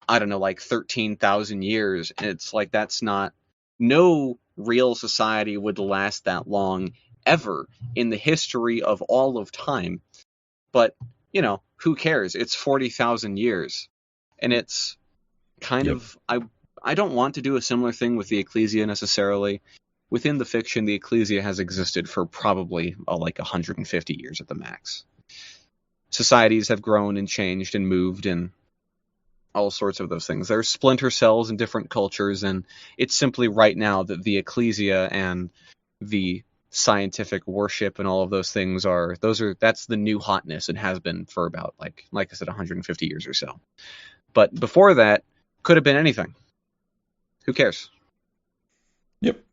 I don't know, like 13,000 years. And it's like, that's not, no real society would last that long ever in the history of all of time. But, you know, who cares? It's 40,000 years. And it's kind of, I don't want to do a similar thing with the Ecclesia necessarily. Within the fiction, the Ecclesia has existed for probably like 150 years at the max. Societies have grown and changed and moved and all sorts of those things. There's splinter cells in different cultures, and it's simply right now that the Ecclesia and the scientific worship and all of those things that's the new hotness and has been for about like I said 150 years or so. But before that, could have been anything. Who cares? Yep.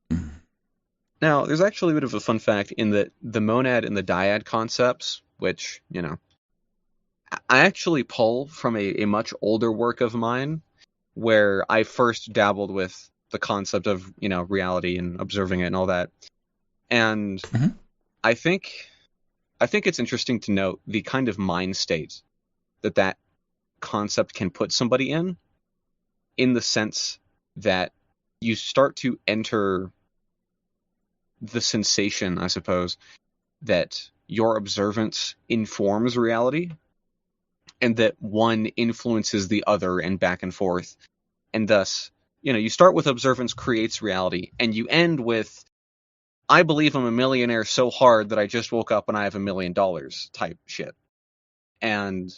Now, there's actually a bit of a fun fact in that the monad and the dyad concepts, which, you know, I actually pull from a much older work of mine where I first dabbled with the concept of, you know, reality and observing it and all that. And I think it's interesting to note the kind of mind state that concept can put somebody in the sense that you start to enter the sensation, I suppose, that your observance informs reality and that one influences the other and back and forth. And thus, you know, you start with observance creates reality and you end with, I believe I'm a millionaire so hard that I just woke up and I have $1 million type shit. And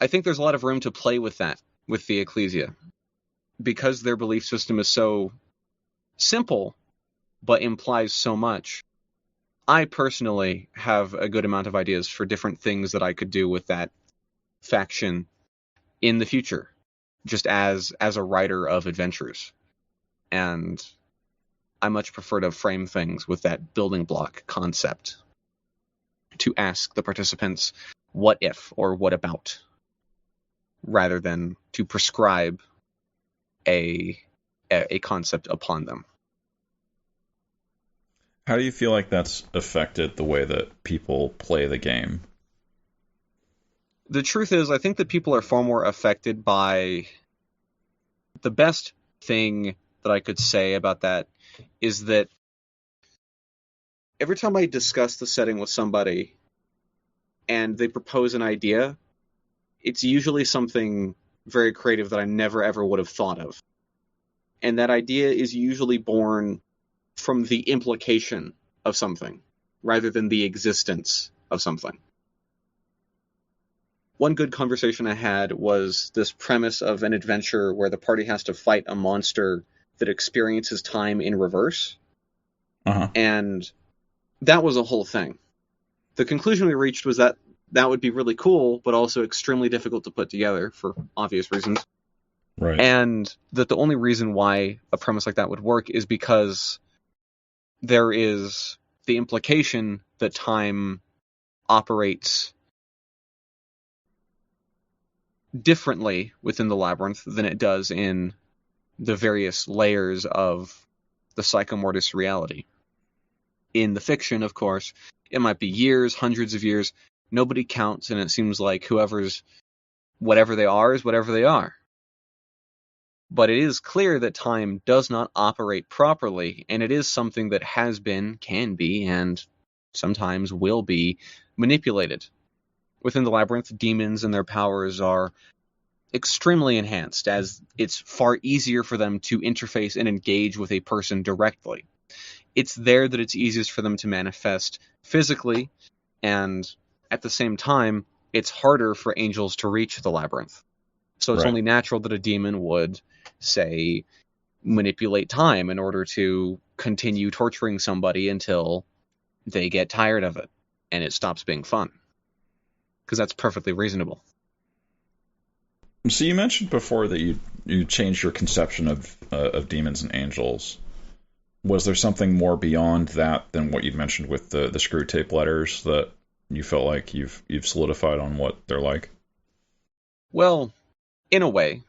I think there's a lot of room to play with that with the Ecclesia because their belief system is so simple but implies so much. I personally have a good amount of ideas for different things that I could do with that faction in the future, just as a writer of adventures. And I much prefer to frame things with that building block concept to ask the participants what if or what about, rather than to prescribe a concept upon them. How do you feel like that's affected the way that people play the game? The truth is, I think that people are far more affected by... The best thing that I could say about that is that every time I discuss the setting with somebody and they propose an idea, it's usually something very creative that I never ever would have thought of. And that idea is usually born from the implication of something rather than the existence of something. One good conversation I had was this premise of an adventure where the party has to fight a monster that experiences time in reverse. And that was a whole thing. The conclusion we reached was that would be really cool, but also extremely difficult to put together for obvious reasons. Right. And that the only reason why a premise like that would work is because there is the implication that time operates differently within the Labyrinth than it does in the various layers of the Psychomortis reality. In the fiction, of course, it might be years, hundreds of years. Nobody counts, and it seems like whatever they are is whatever they are. But it is clear that time does not operate properly, and it is something that has been, can be, and sometimes will be manipulated. Within the Labyrinth, demons and their powers are extremely enhanced, as it's far easier for them to interface and engage with a person directly. It's there that it's easiest for them to manifest physically, and at the same time, it's harder for angels to reach the Labyrinth. So it's only natural that a demon would, say, manipulate time in order to continue torturing somebody until they get tired of it and it stops being fun. Because that's perfectly reasonable. So you mentioned before that you changed your conception of demons and angels. Was there something more beyond that than what you'd mentioned with the screw tape letters that you felt like you've solidified on what they're like? Well, in a way,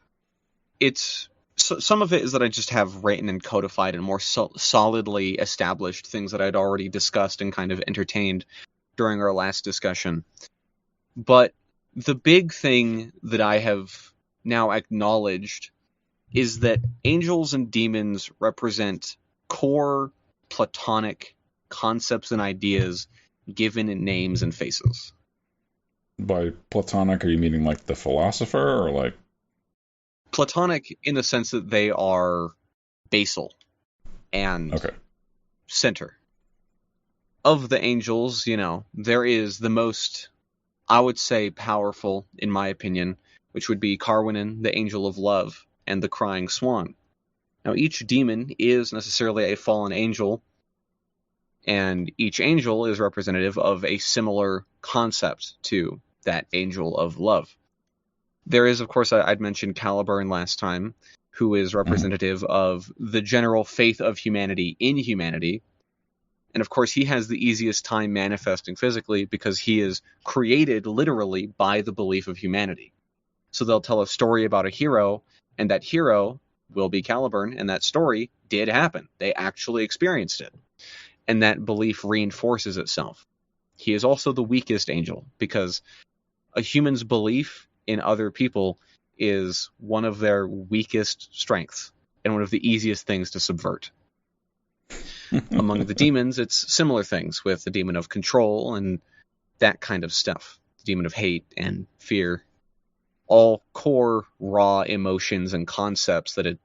some of it is that I just have written and codified and more solidly established things that I'd already discussed and kind of entertained during our last discussion. But the big thing that I have now acknowledged is that angels and demons represent core Platonic concepts and ideas given in names and faces. By Platonic, are you meaning like the philosopher, or like Platonic in the sense that they are basal and center. Of the angels, there is the most, I would say, powerful, in my opinion, which would be Carwinin, the angel of love, and the crying swan. Now, each demon is necessarily a fallen angel, and each angel is representative of a similar concept to that angel of love. There is, of course, I'd mentioned Caliburn last time, who is representative of the general faith of humanity in humanity. And of course, he has the easiest time manifesting physically because he is created literally by the belief of humanity. So they'll tell a story about a hero, and that hero will be Caliburn, and that story did happen. They actually experienced it. And that belief reinforces itself. He is also the weakest angel because a human's belief in other people is one of their weakest strengths and one of the easiest things to subvert. Among the demons, it's similar things with the demon of control and that kind of stuff. The demon of hate and fear. All core, raw emotions and concepts that,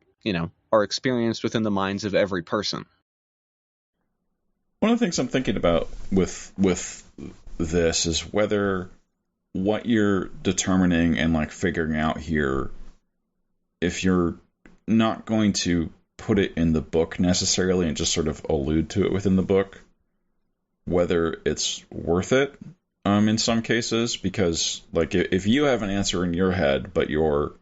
are experienced within the minds of every person. One of the things I'm thinking about with this is whether what you're determining and like figuring out here, if you're not going to put it in the book necessarily and just sort of allude to it within the book, whether it's worth it in some cases, because like if you have an answer in your head but you're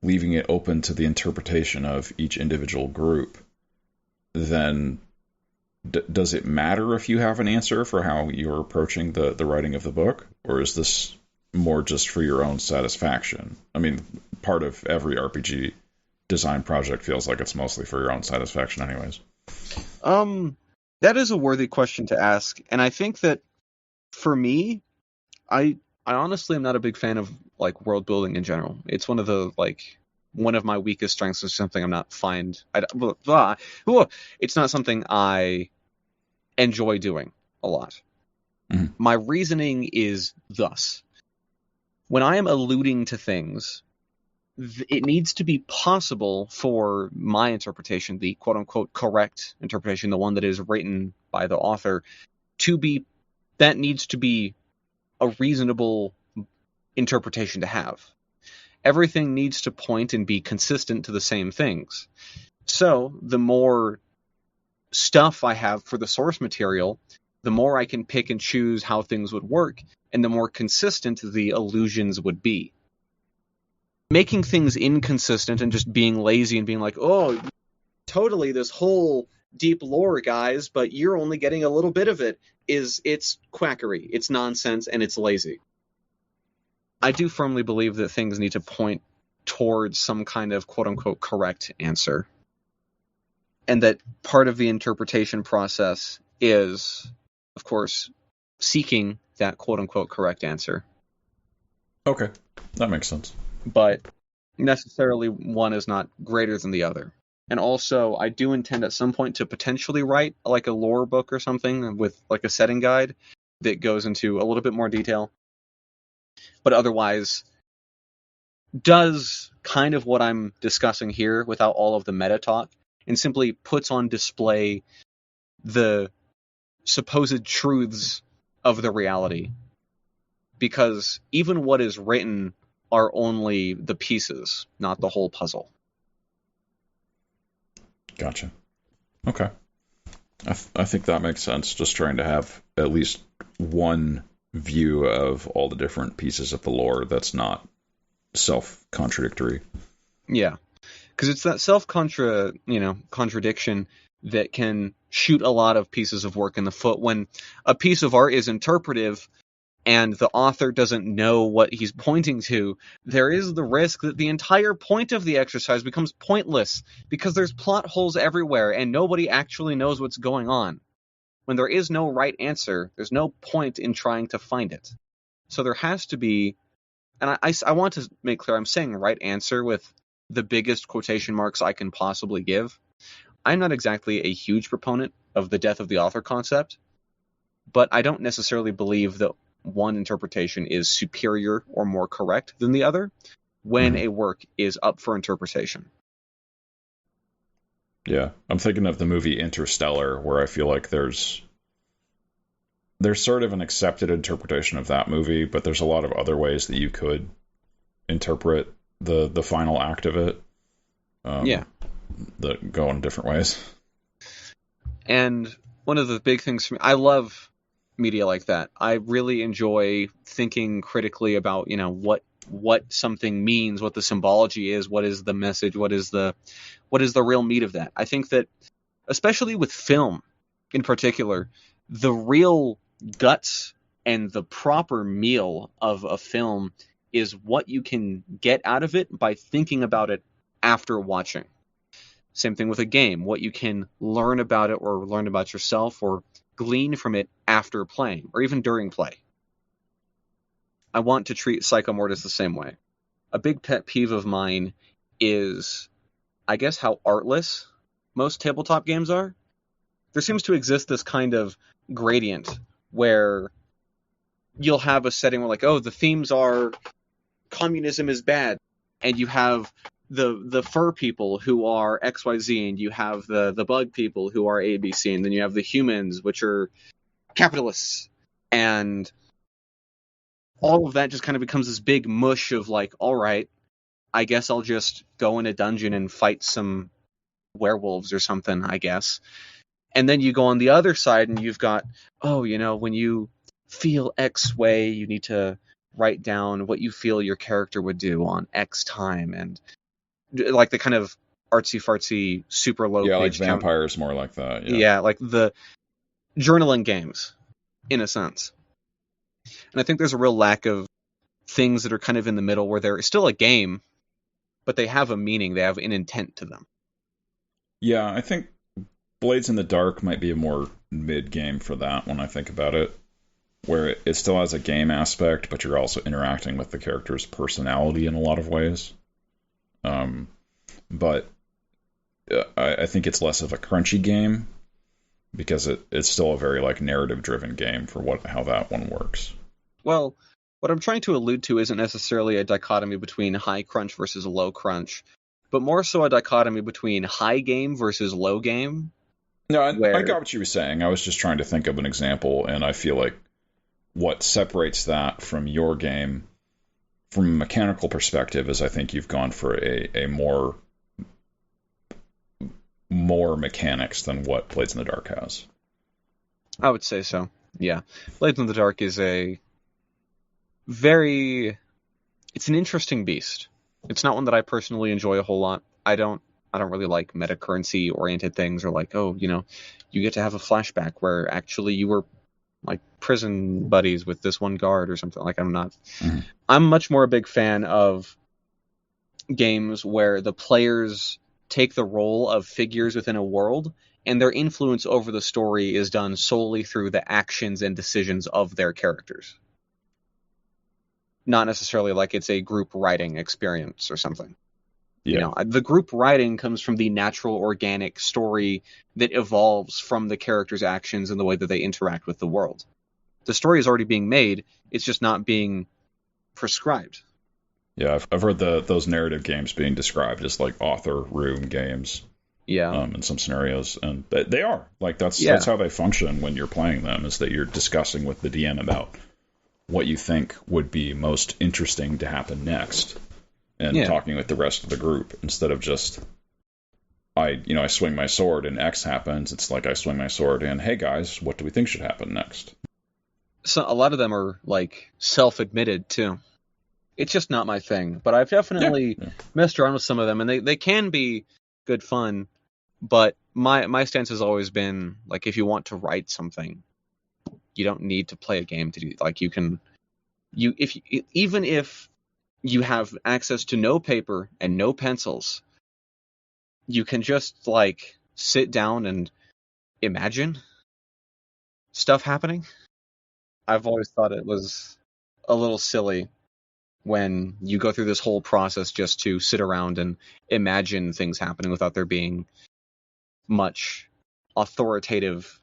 leaving it open to the interpretation of each individual group, then does it matter if you have an answer for how you're approaching the writing of the book, or is this more just for your own satisfaction? I mean, part of every RPG design project feels like it's mostly for your own satisfaction anyways. That is a worthy question to ask, and I think that for me, I honestly am not a big fan of like world building in general. It's one of my weakest strengths, is something I'm not it's not something I enjoy doing a lot. Mm-hmm. My reasoning is thus. When I am alluding to things, it needs to be possible for my interpretation, the quote-unquote correct interpretation, the one that is written by the author, that needs to be a reasonable interpretation to have. Everything needs to point and be consistent to the same things. So the more stuff I have for the source material, the more I can pick and choose how things would work, and the more consistent the illusions would be. Making things inconsistent and just being lazy and being like, oh, totally this whole deep lore, guys, but you're only getting a little bit of it, it's quackery, it's nonsense, and it's lazy. I do firmly believe that things need to point towards some kind of quote-unquote correct answer. And that part of the interpretation process is, of course, seeking that quote-unquote correct answer. Okay, that makes sense. But necessarily one is not greater than the other. And also, I do intend at some point to potentially write like a lore book or something with like a setting guide that goes into a little bit more detail. But otherwise, does kind of what I'm discussing here without all of the meta talk, and simply puts on display the supposed truths of the reality. Because even what is written are only the pieces, not the whole puzzle. Gotcha. Okay. I think that makes sense, just trying to have at least one view of all the different pieces of the lore that's not self-contradictory. Yeah. Because it's that contradiction that can shoot a lot of pieces of work in the foot. When a piece of art is interpretive and the author doesn't know what he's pointing to, there is the risk that the entire point of the exercise becomes pointless because there's plot holes everywhere and nobody actually knows what's going on. When there is no right answer, there's no point in trying to find it. So there has to be, and I want to make clear, I'm saying right answer with the biggest quotation marks I can possibly give. I'm not exactly a huge proponent of the death of the author concept, but I don't necessarily believe that one interpretation is superior or more correct than the other when a work is up for interpretation. Yeah, I'm thinking of the movie Interstellar, where I feel like there's sort of an accepted interpretation of that movie, but there's a lot of other ways that you could interpret the final act of it. That go in different ways. And one of the big things for me, I love media like that. I really enjoy thinking critically about, what something means, what the symbology is, what is the message, what is the real meat of that. I think that, especially with film in particular, the real guts and the proper meal of a film is what you can get out of it by thinking about it after watching. Same thing with a game, what you can learn about it or learn about yourself or glean from it after playing or even during play. I want to treat Psychomortis the same way. A big pet peeve of mine is, I guess, how artless most tabletop games are. There seems to exist this kind of gradient where you'll have a setting where, like, oh, the themes are communism is bad, and you have the fur people who are XYZ, and you have the bug people who are ABC, and then you have the humans, which are capitalists, and all of that just kind of becomes this big mush of, like, all right, I guess I'll just go in a dungeon and fight some werewolves or something, I guess. And then you go on the other side and you've got, when you feel X way, you need to write down what you feel your character would do on X time, and like the kind of artsy-fartsy, super low like page vampires, more like that. Yeah, like the journaling games, in a sense. And I think there's a real lack of things that are kind of in the middle where they're still a game, but they have a meaning, they have an intent to them. Yeah, I think Blades in the Dark might be a more mid-game for that when I think about it, where it still has a game aspect, but you're also interacting with the character's personality in a lot of ways. But I think it's less of a crunchy game because it's still a very like narrative-driven game for how that one works. Well, what I'm trying to allude to isn't necessarily a dichotomy between high crunch versus low crunch, but more so a dichotomy between high game versus low game. No, I got what you were saying. I was just trying to think of an example, and I feel like what separates that from your game, from a mechanical perspective, is I think you've gone for a more mechanics than what Blades in the Dark has. I would say so, yeah. Blades in the Dark is it's an interesting beast. It's not one that I personally enjoy a whole lot. I don't really like meta-currency oriented things, or like, you get to have a flashback where actually you were like prison buddies with this one guard or something. Like, I'm not. Mm-hmm. I'm much more a big fan of games where the players take the role of figures within a world, and their influence over the story is done solely through the actions and decisions of their characters. Not necessarily like it's a group writing experience or something. Yeah. The group writing comes from the natural, organic story that evolves from the characters' actions and the way that they interact with the world. The story is already being made, it's just not being prescribed. Yeah, I've heard those narrative games being described as like author room games. Yeah. In some scenarios, and they are like that's how they function when you're playing them. Is that you're discussing with the DM about what you think would be most interesting to happen next, and talking with the rest of the group instead of just I swing my sword and X happens. It's like I swing my sword and hey guys, what do we think should happen next? So a lot of them are like self-admitted too. It's just not my thing, but I've definitely messed around with some of them, and they can be good fun. But my stance has always been like, if you want to write something, you don't need to play a game to do. Like, even if you have access to no paper and no pencils, you can just like sit down and imagine stuff happening. I've always thought it was a little silly when you go through this whole process just to sit around and imagine things happening without there being much authoritative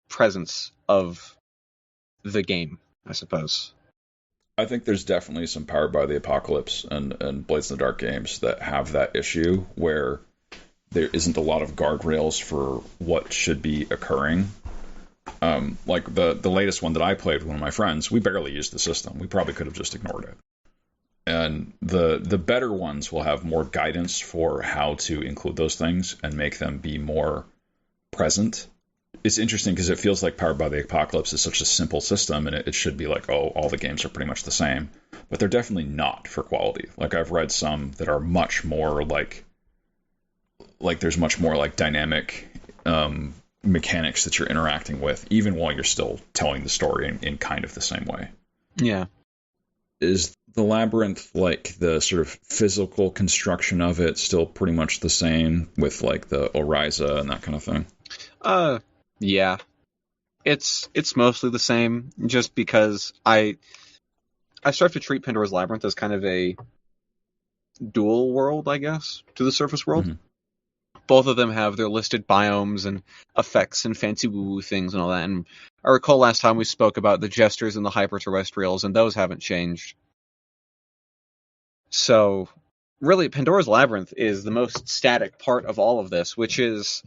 presence of the game, I suppose. I think there's definitely some Powered by the Apocalypse and Blades in the Dark games that have that issue where there isn't a lot of guardrails for what should be occurring. Like the latest one that I played with one of my friends, we barely used the system. We probably could have just ignored it. And the better ones will have more guidance for how to include those things and make them be more present. It's interesting because it feels like Powered by the Apocalypse is such a simple system, and it should be like, oh, all the games are pretty much the same. But they're definitely not for quality. Like, I've read some that are much more like there's much more like dynamic mechanics that you're interacting with, even while you're still telling the story in kind of the same way. Yeah. Is the Labyrinth, like, the sort of physical construction of it still pretty much the same with, like, the Oriza and that kind of thing? Yeah. It's mostly the same, just because I start to treat Pandora's Labyrinth as kind of a dual world, I guess, to the surface world. Mm-hmm. Both of them have their listed biomes and effects and fancy woo-woo things and all that. And I recall last time we spoke about the Jesters and the Hyperterrestrials, and those haven't changed. So, really, Pandora's Labyrinth is the most static part of all of this, which is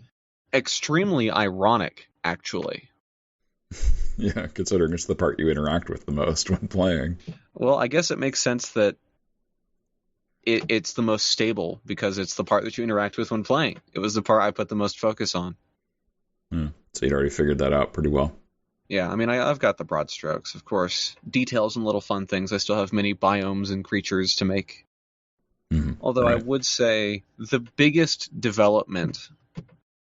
extremely ironic, actually. Yeah, considering it's the part you interact with the most when playing. Well, I guess it makes sense that it's the most stable, because it's the part that you interact with when playing. It was the part I put the most focus on. So you'd already figured that out pretty well. Yeah, I mean, I've got the broad strokes, of course. Details and little fun things. I still have many biomes and creatures to make. Mm-hmm. Although right. I would say the biggest development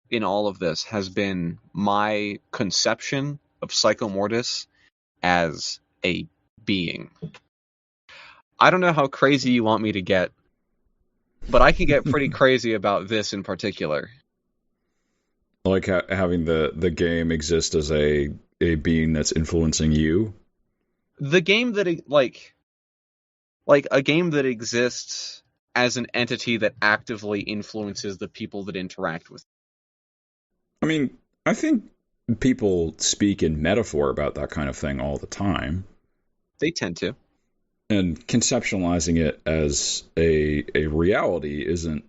in all of this has been my conception of Psychomortis as a being. I don't know how crazy you want me to get, but I can get pretty crazy about this in particular. Like having the game exist as a being that's influencing you? The game that, like a game that exists as an entity that actively influences the people that interact with it. I mean, I think people speak in metaphor about that kind of thing all the time. They tend to. And conceptualizing it as a reality isn't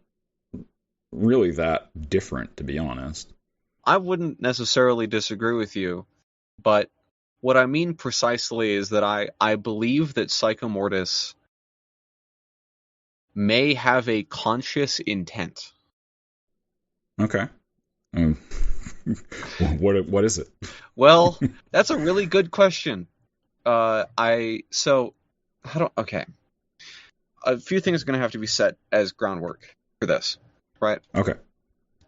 really that different, to be honest. I wouldn't necessarily disagree with you, but what I mean precisely is that I believe that Psychomortis may have a conscious intent. Okay. What is it? Well, that's a really good question. Okay. A few things are going to have to be set as groundwork for this, right? Okay.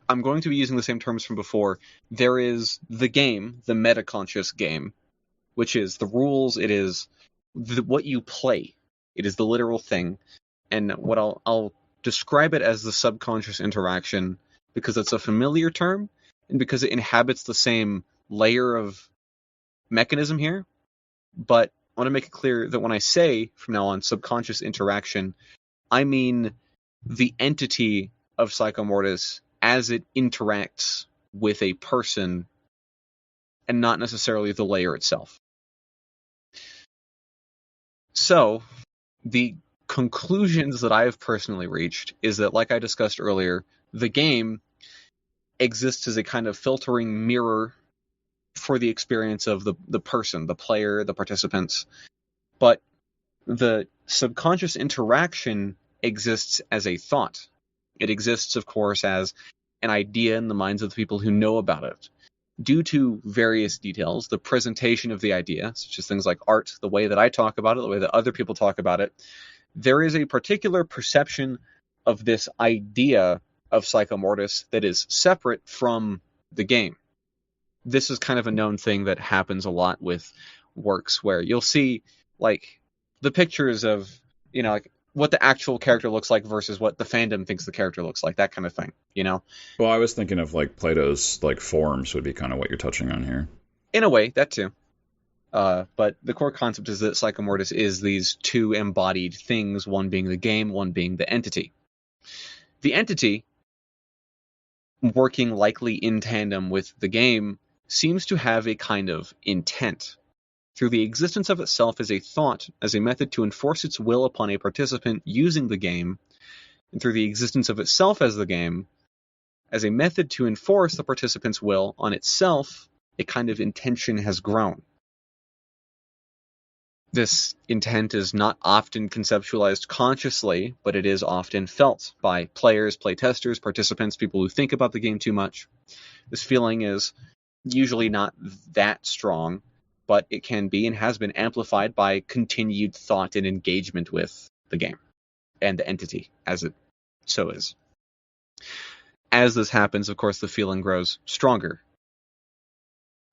I'm going to be using the same terms from before. There is the game, the metaconscious game, which is the rules. It is what you play. It is the literal thing. And what I'll describe it as the subconscious interaction, because it's a familiar term and because it inhabits the same layer of mechanism here. But I want to make it clear that when I say, from now on, subconscious interaction, I mean the entity of Psychomortis as it interacts with a person, and not necessarily the layer itself. So, the conclusions that I have personally reached is that, like I discussed earlier, the game exists as a kind of filtering mirror for the experience of the person, the player, the participants. But the subconscious interaction exists as a thought. It exists, of course, as an idea in the minds of the people who know about it. Due to various details, the presentation of the idea, such as things like art, the way that I talk about it, the way that other people talk about it, there is a particular perception of this idea of Psychomortis that is separate from the game. This is kind of a known thing that happens a lot with works where you'll see, like, the pictures of, like, what the actual character looks like versus what the fandom thinks the character looks like, that kind of thing, Well, I was thinking of, like, Plato's, like, forms would be kind of what you're touching on here. In a way, that too. But the core concept is that Psychomortis is these two embodied things, one being the game, one being the entity. The entity, working likely in tandem with the game, seems to have a kind of intent. Through the existence of itself as a thought, as a method to enforce its will upon a participant using the game, and through the existence of itself as the game, as a method to enforce the participant's will on itself, a kind of intention has grown. This intent is not often conceptualized consciously, but it is often felt by players, playtesters, participants, people who think about the game too much. This feeling is usually not that strong, but it can be and has been amplified by continued thought and engagement with the game and the entity as it so is. As this happens, of course, the feeling grows stronger.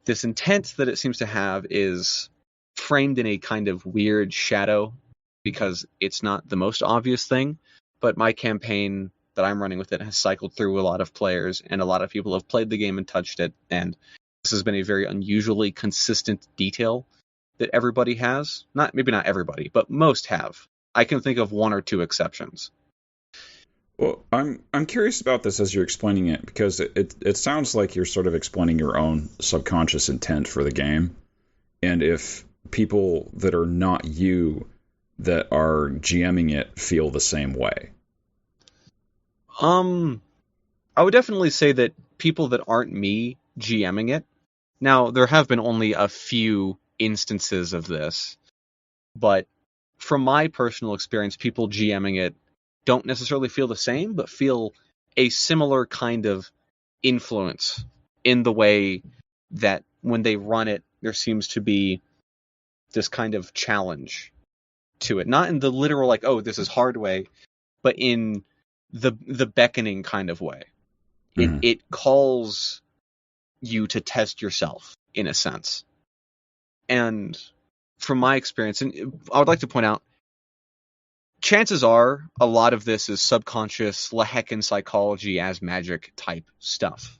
This intent that it seems to have is framed in a kind of weird shadow because it's not the most obvious thing, but my campaign that I'm running with it has cycled through a lot of players, and a lot of people have played the game and touched it, and this has been a very unusually consistent detail that everybody has. Maybe not everybody, but most have. I can think of one or two exceptions. Well, I'm curious about this as you're explaining it, because it sounds like you're sort of explaining your own subconscious intent for the game, and if people that are not you that are GMing it feel the same way. I would definitely say that people that aren't me GMing it. Now, there have been only a few instances of this, but from my personal experience, people GMing it don't necessarily feel the same, but feel a similar kind of influence in the way that when they run it, there seems to be this kind of challenge to it. Not in the literal, like, oh, this is hard way, but in the beckoning kind of way. It calls you to test yourself, in a sense. And from my experience, and I would like to point out, chances are a lot of this is subconscious Lehecan psychology as magic type stuff.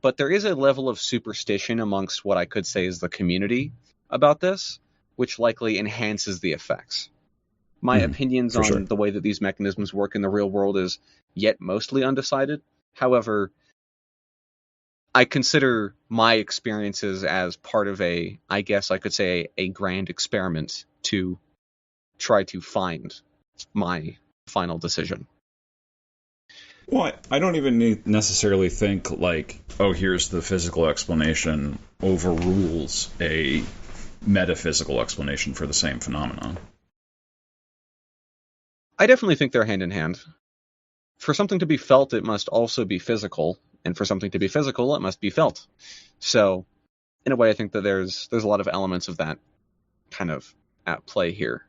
But there is a level of superstition amongst what I could say is the community about this, which likely enhances the effects. My opinions on the way that these mechanisms work in the real world is yet mostly undecided. However, I consider my experiences as part of a grand experiment to try to find my final decision. Well, I don't even necessarily think like, oh, here's the physical explanation overrules a metaphysical explanation for the same phenomenon. I definitely think they're hand in hand. For something to be felt, it must also be physical, and for something to be physical, it must be felt. So, in a way, I think that there's a lot of elements of that kind of at play here.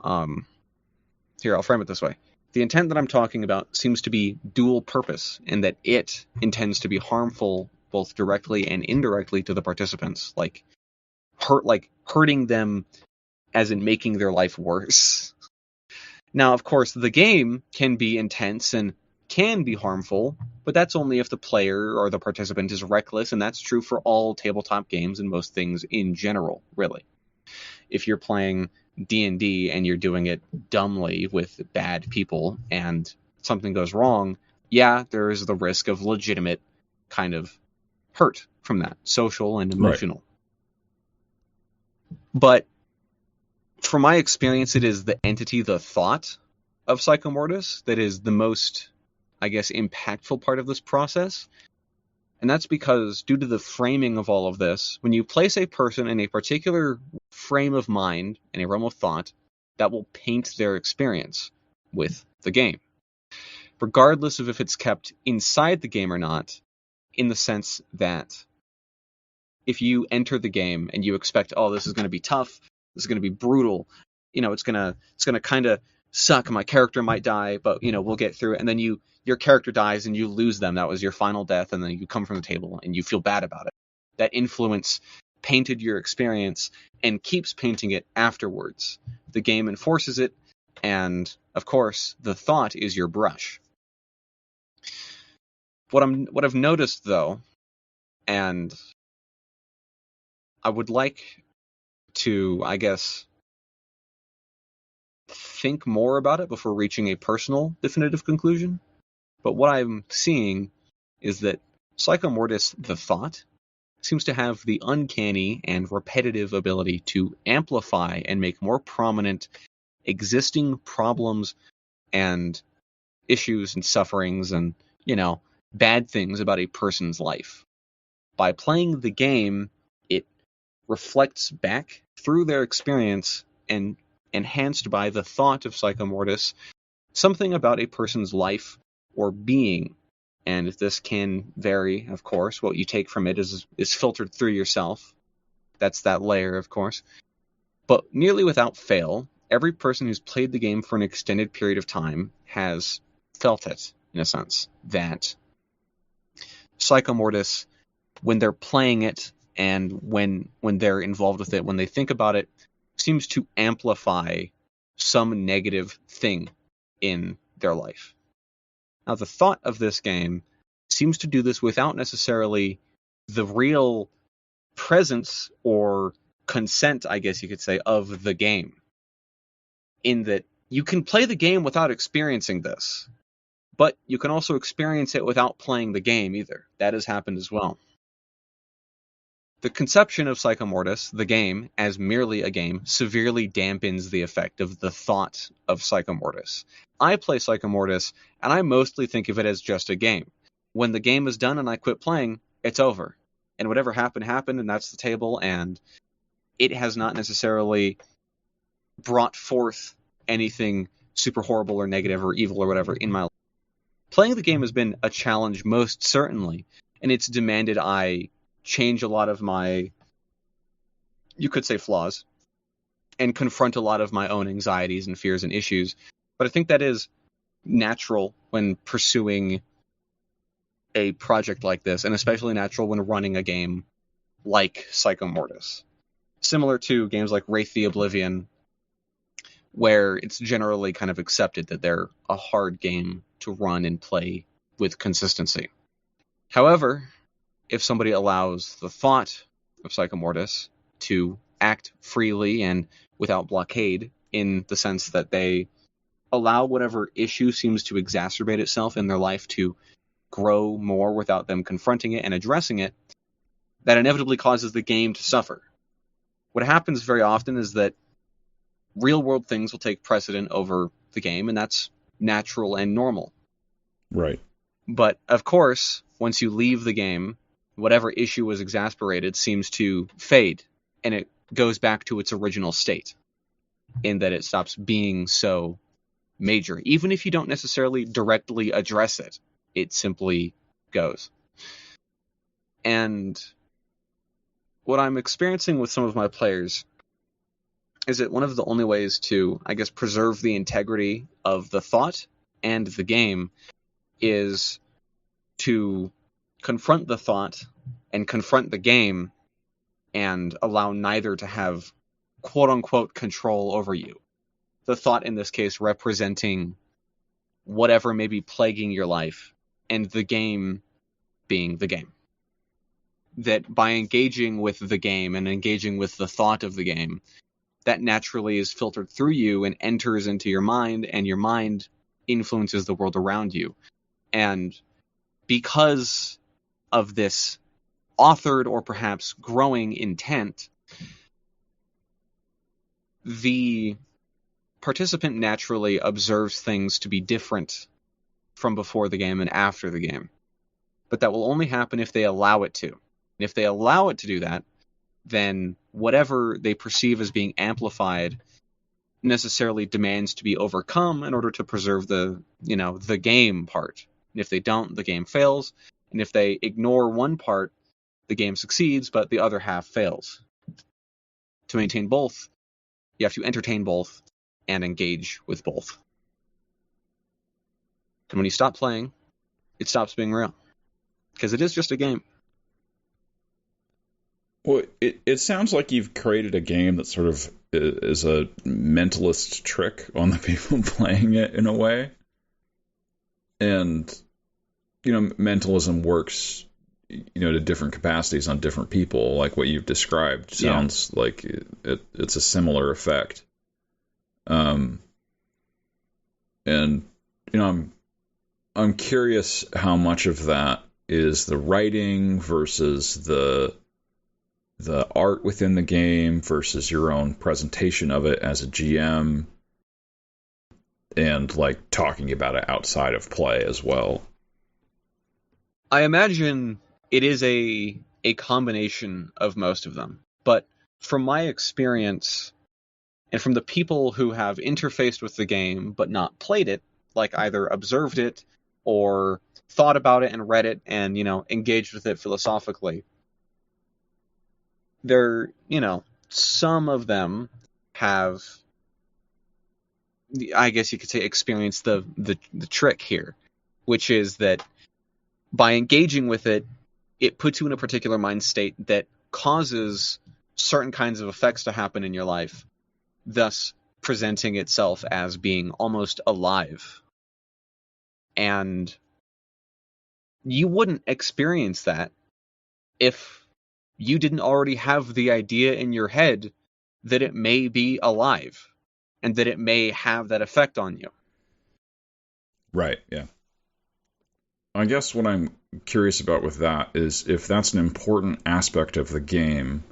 Here, I'll frame it this way. The intent that I'm talking about seems to be dual purpose, in that it intends to be harmful both directly and indirectly to the participants, like hurting them as in making their life worse. Now, of course, the game can be intense and can be harmful, but that's only if the player or the participant is reckless, and that's true for all tabletop games and most things in general, really. If you're playing D&D and you're doing it dumbly with bad people and something goes wrong, yeah, there is the risk of legitimate kind of hurt from that, social and emotional. Right. But from my experience, it is the entity, the thought of Psychomortis that is the most, I guess, impactful part of this process. And that's because due to the framing of all of this, when you place a person in a particular frame of mind, in a realm of thought, that will paint their experience with the game. Regardless of if it's kept inside the game or not, in the sense that if you enter the game and you expect, oh, this is going to be tough, this is going to be brutal, it's going to kind of suck, my character might die, but, we'll get through it, and then your character dies and you lose them, that was your final death, and then you come from the table and you feel bad about it. That influence painted your experience and keeps painting it afterwards. The game enforces it, and, of course, the thought is your brush. What I've noticed, though, and I would like to, I guess, think more about it before reaching a personal definitive conclusion. But what I'm seeing is that Psychomortis, the thought, seems to have the uncanny and repetitive ability to amplify and make more prominent existing problems and issues and sufferings and, bad things about a person's life. By playing the game, it reflects back through their experience and enhanced by the thought of Psychomortis something about a person's life or being. And this can vary, of course. What you take from it is filtered through yourself. That's that layer, of course. But nearly without fail, every person who's played the game for an extended period of time has felt it, in a sense, that Psychomortis, when they're playing it and when they're involved with it, when they think about it, seems to amplify some negative thing in their life. Now, the thought of this game seems to do this without necessarily the real presence or consent, I guess you could say, of the game. In that you can play the game without experiencing this, but you can also experience it without playing the game either. That has happened as well. The conception of Psychomortis, the game, as merely a game, severely dampens the effect of the thought of Psychomortis. I play Psychomortis, and I mostly think of it as just a game. When the game is done and I quit playing, it's over. And whatever happened, and that's the table, and it has not necessarily brought forth anything super horrible or negative or evil or whatever in my life. Playing the game has been a challenge, most certainly, and it's demanded I change a lot of my, you could say, flaws, and confront a lot of my own anxieties and fears and issues. But I think that is natural when pursuing a project like this, and especially natural when running a game like Psychomortis. Similar to games like Wraith the Oblivion, where it's generally kind of accepted that they're a hard game to run and play with consistency. However, if somebody allows the thought of Psychomortis to act freely and without blockade, in the sense that they allow whatever issue seems to exacerbate itself in their life to grow more without them confronting it and addressing it, that inevitably causes the game to suffer. What happens very often is that real-world things will take precedent over the game, and that's natural and normal. Right. But, of course, once you leave the game, whatever issue was exasperated seems to fade, and it goes back to its original state, in that it stops being so major. Even if you don't necessarily directly address it, it simply goes. And what I'm experiencing with some of my players is that one of the only ways to, I guess, preserve the integrity of the thought and the game is to confront the thought and confront the game and allow neither to have quote-unquote control over you. The thought in this case representing whatever may be plaguing your life, and the game being the game. That by engaging with the game and engaging with the thought of the game, that naturally is filtered through you and enters into your mind, and your mind influences the world around you. And because of this authored or perhaps growing intent, the participant naturally observes things to be different from before the game and after the game. But that will only happen if they allow it to. And if they allow it to do that, then whatever they perceive as being amplified necessarily demands to be overcome in order to preserve the game part. And if they don't, the game fails. And if they ignore one part, the game succeeds, but the other half fails. To maintain both, you have to entertain both and engage with both. And when you stop playing, it stops being real. Because it is just a game. Well, it sounds like you've created a game that sort of is a mentalist trick on the people playing it in a way. And, mentalism works, to different capacities on different people, like what you've described, sounds like it's a similar effect. And I'm curious how much of that is the writing versus the art within the game versus your own presentation of it as a GM, and like talking about it outside of play as well. I imagine it is a combination of most of them. But from my experience, and from the people who have interfaced with the game but not played it, like either observed it or thought about it and read it and, engaged with it philosophically, some of them have, I guess you could say, experienced the trick here, which is that by engaging with it, it puts you in a particular mind state that causes certain kinds of effects to happen in your life, thus presenting itself as being almost alive. And you wouldn't experience that if you didn't already have the idea in your head that it may be alive and that it may have that effect on you. Right, yeah. I guess what I'm curious about with that is if that's an important aspect of the game,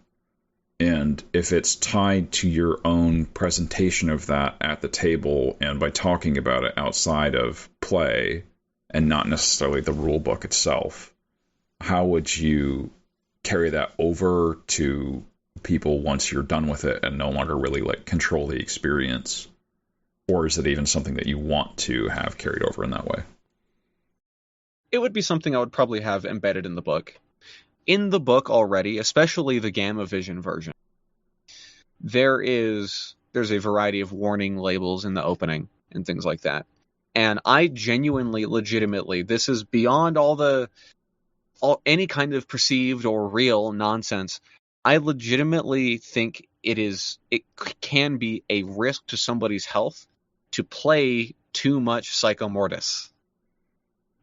and if it's tied to your own presentation of that at the table and by talking about it outside of play and not necessarily the rule book itself, how would you carry that over to people once you're done with it and no longer really like control the experience? Or is it even something that you want to have carried over in that way? It would be something I would probably have embedded in the book. In the book already, especially the Gamma Vision version, there's a variety of warning labels in the opening and things like that. And I genuinely, legitimately, this is beyond any kind of perceived or real nonsense. I legitimately think it can be a risk to somebody's health to play too much Psychomortis.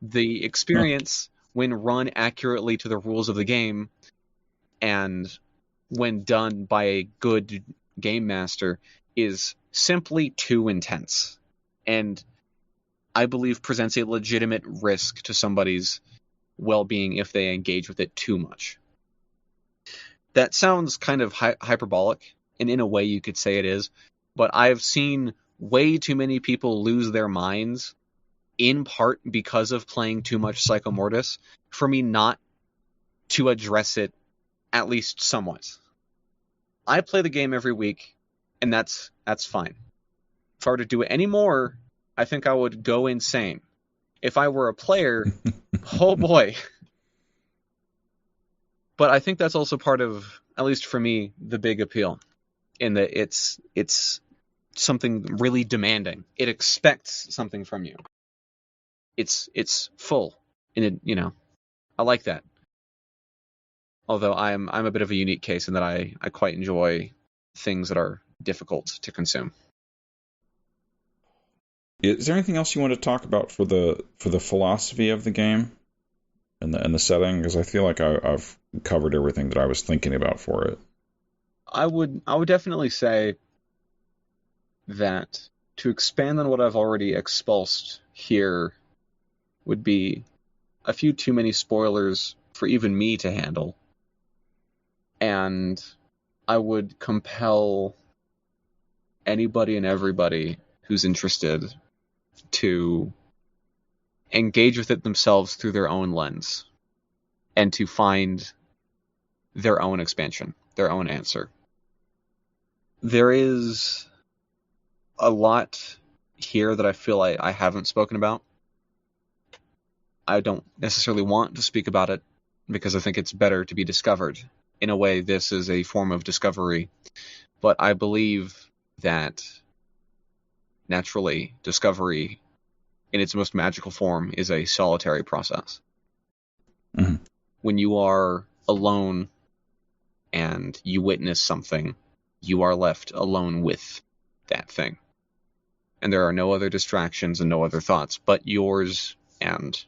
The experience, when run accurately to the rules of the game, and when done by a good game master, is simply too intense. And I believe presents a legitimate risk to somebody's well-being if they engage with it too much. That sounds kind of hyperbolic, and in a way you could say it is, but I've seen way too many people lose their minds, in part because of playing too much Psychomortis, for me not to address it at least somewhat. I play the game every week, and that's fine. If I were to do it anymore, I think I would go insane. If I were a player, oh boy. But I think that's also part of, at least for me, the big appeal, in that it's something really demanding. It expects something from you. It's full, and it, I like that. Although I'm a bit of a unique case in that I quite enjoy things that are difficult to consume. Is there anything else you want to talk about for the philosophy of the game and the setting? Because I feel like I've covered everything that I was thinking about for it. I would definitely say that to expand on what I've already expulsed here would be a few too many spoilers for even me to handle. And I would compel anybody and everybody who's interested to engage with it themselves through their own lens and to find their own expansion, their own answer. There is a lot here that I feel I haven't spoken about. I don't necessarily want to speak about it because I think it's better to be discovered. In a way, this is a form of discovery. But I believe that naturally, discovery in its most magical form is a solitary process. Mm-hmm. When you are alone and you witness something, you are left alone with that thing. And there are no other distractions and no other thoughts but yours and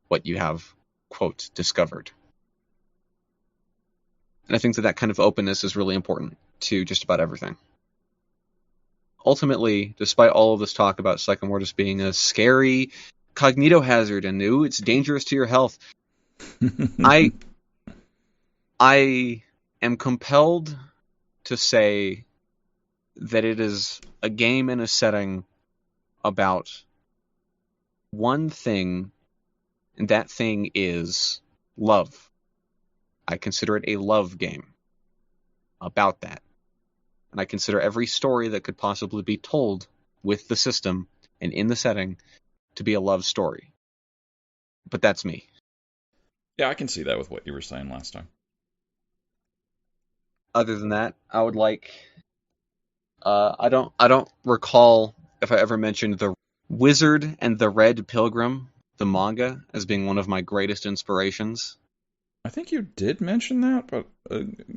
what you have, quote, discovered. And I think that kind of openness is really important to just about everything. Ultimately, despite all of this talk about Psychomortis being a scary cognito hazard and it's dangerous to your health, I am compelled to say that it is a game in a setting about one thing, and that thing is love. I consider it a love game about that. And I consider every story that could possibly be told with the system and in the setting to be a love story. But that's me. Yeah, I can see that with what you were saying last time. Other than that, I would like... I don't recall if I ever mentioned The Wizard and the Red Pilgrim, the manga, as being one of my greatest inspirations. I think you did mention that, but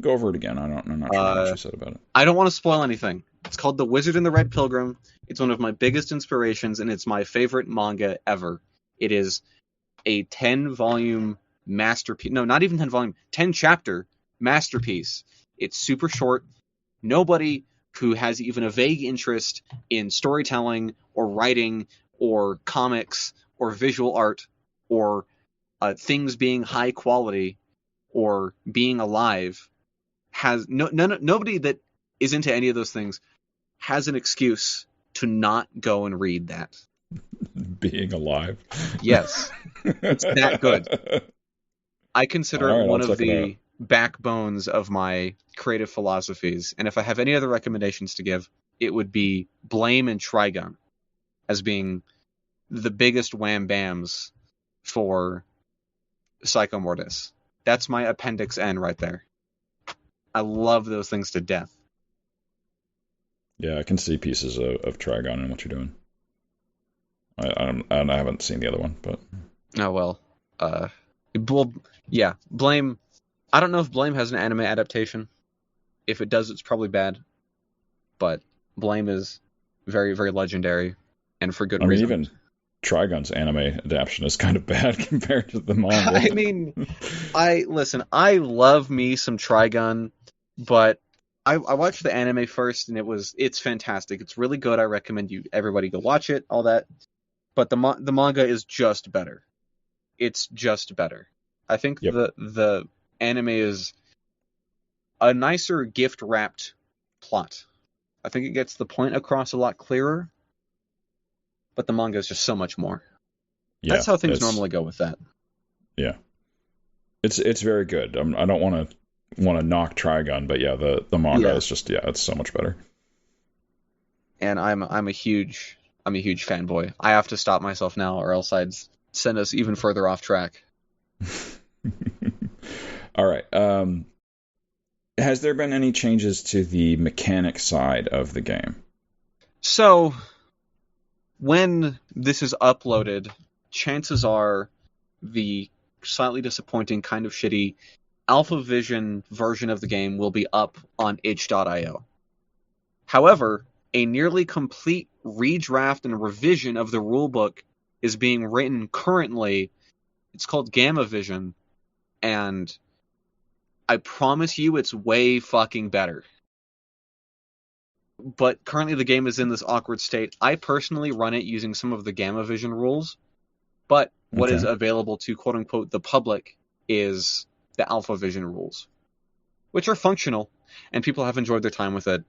go over it again. I'm not sure how much you said about it. I don't want to spoil anything. It's called The Wizard and the Red Pilgrim. It's one of my biggest inspirations, and it's my favorite manga ever. It is a 10-volume masterpiece. No, not even 10-volume, 10-chapter masterpiece. It's super short. Nobody who has even a vague interest in storytelling or writing or comics or visual art or things being high quality or being alive nobody that is into any of those things has an excuse to not go and read that. Being alive. Yes. It's that good. I consider it one of the backbones of my creative philosophies, and if I have any other recommendations to give, it would be Blame and Trigun as being the biggest wham bams for Psychomortis. That's my Appendix N right there. I love those things to death. Yeah, I can see pieces of Trigon in what you're doing. I haven't seen the other one, but... Oh, well. Yeah, Blame... I don't know if Blame has an anime adaptation. If it does, it's probably bad. But Blame is very, very legendary, and for good reason. Even Trigun's anime adaptation is kind of bad compared to the manga. I mean, I love me some Trigun, but I watched the anime first, and it's fantastic. It's really good. I recommend everybody go watch it, all that. But the manga is just better. It's just better. I think the anime is a nicer gift-wrapped plot. I think it gets the point across a lot clearer, but the manga is just so much more. Yeah, that's how things normally go with that. Yeah, it's very good. I don't want to knock Trigun, but yeah, the manga is just it's so much better. And I'm a huge fanboy. I have to stop myself now, or else I'd send us even further off track. All right. Has there been any changes to the mechanic side of the game? So, when this is uploaded, chances are the slightly disappointing, kind of shitty Alpha Vision version of the game will be up on itch.io. However, a nearly complete redraft and revision of the rulebook is being written currently. It's called Gamma Vision, and I promise you it's way fucking better. But currently the game is in this awkward state. I personally run it using some of the Gamma Vision rules, but what is available to quote-unquote the public is the Alpha Vision rules, which are functional, and people have enjoyed their time with it,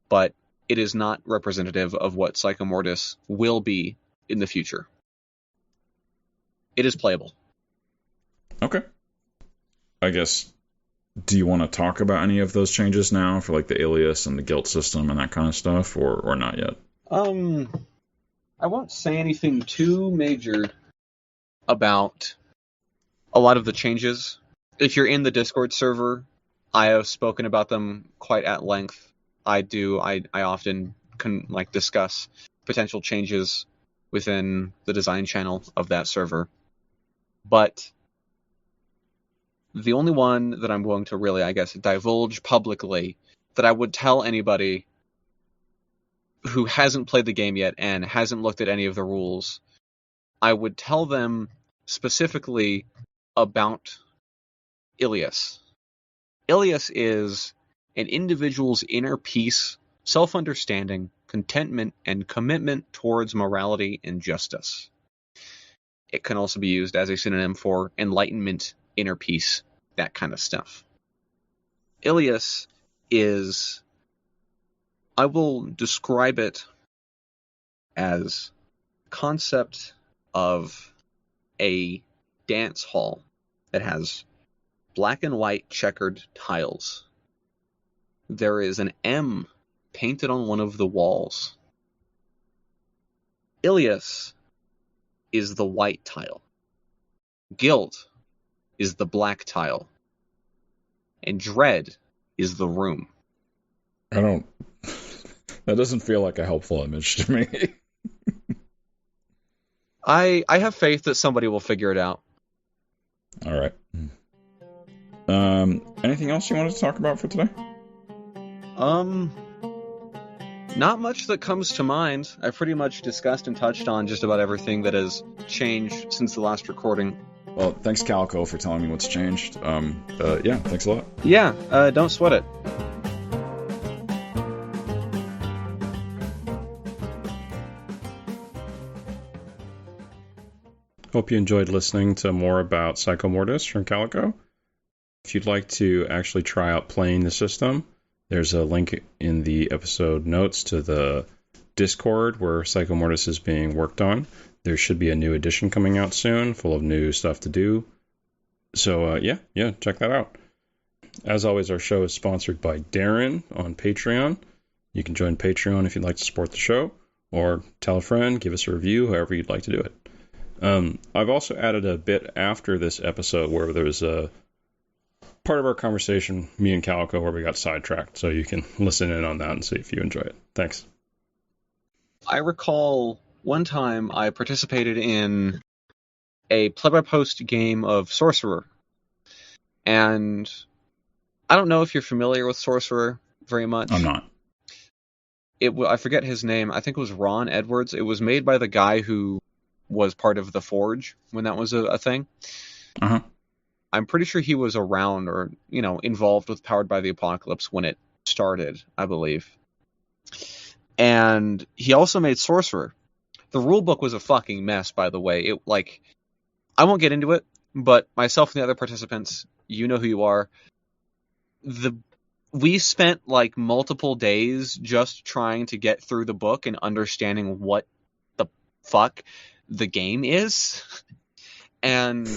but it is not representative of what Psychomortis will be in the future. It is playable. Okay. I guess, do you want to talk about any of those changes now for like the alias and the guild system and that kind of stuff, or not yet? I won't say anything too major about a lot of the changes. If you're in the Discord server, I have spoken about them quite at length. I often can discuss potential changes within the design channel of that server. But the only one that I'm going to really, divulge publicly that I would tell anybody who hasn't played the game yet and hasn't looked at any of the rules, I would tell them specifically about Ilias. Ilias is an individual's inner peace, self-understanding, contentment, and commitment towards morality and justice. It can also be used as a synonym for enlightenment, inner peace, that kind of stuff. Ilias is, I will describe it as a concept of a dance hall that has black and white checkered tiles. There is an M painted on one of the walls. Ilias is the white tile. Guilt is the black tile. And dread is the room. That doesn't feel like a helpful image to me. I have faith that somebody will figure it out. All right. Anything else you wanted to talk about for today? Not much that comes to mind. I pretty much discussed and touched on just about everything that has changed since the last recording. Well, thanks, Calico, for telling me what's changed. Yeah, thanks a lot. Yeah, don't sweat it. Hope you enjoyed listening to more about Psychomortis from Calico. If you'd like to actually try out playing the system, there's a link in the episode notes to the Discord where Psychomortis is being worked on. There should be a new edition coming out soon, full of new stuff to do. So, yeah, check that out. As always, our show is sponsored by Darren on Patreon. You can join Patreon if you'd like to support the show, or tell a friend, give us a review, however you'd like to do it. I've also added a bit after this episode where there was a part of our conversation, me and Calico, where we got sidetracked, so you can listen in on that and see if you enjoy it. Thanks. I recall one time I participated in a play-by-post game of Sorcerer, and I don't know if you're familiar with Sorcerer very much. I'm not. I forget his name. I think it was Ron Edwards. It was made by the guy who was part of the Forge when that was a thing. Uh-huh. I'm pretty sure he was around or, involved with Powered by the Apocalypse when it started, I believe. And he also made Sorcerer. The rulebook was a fucking mess, by the way. I won't get into it, but myself and the other participants, you know who you are. We spent multiple days just trying to get through the book and understanding what the fuck the game is. And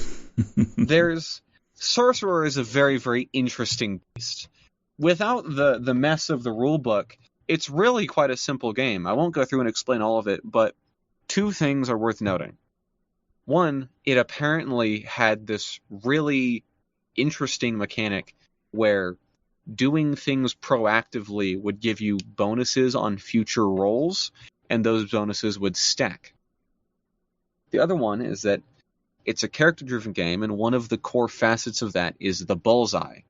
Sorcerer is a very, very interesting beast. Without the mess of the rulebook, it's really quite a simple game. I won't go through and explain all of it, but two things are worth noting. One, it apparently had this really interesting mechanic where doing things proactively would give you bonuses on future rolls, and those bonuses would stack. The other one is that it's a character-driven game, and one of the core facets of that is the bullseye.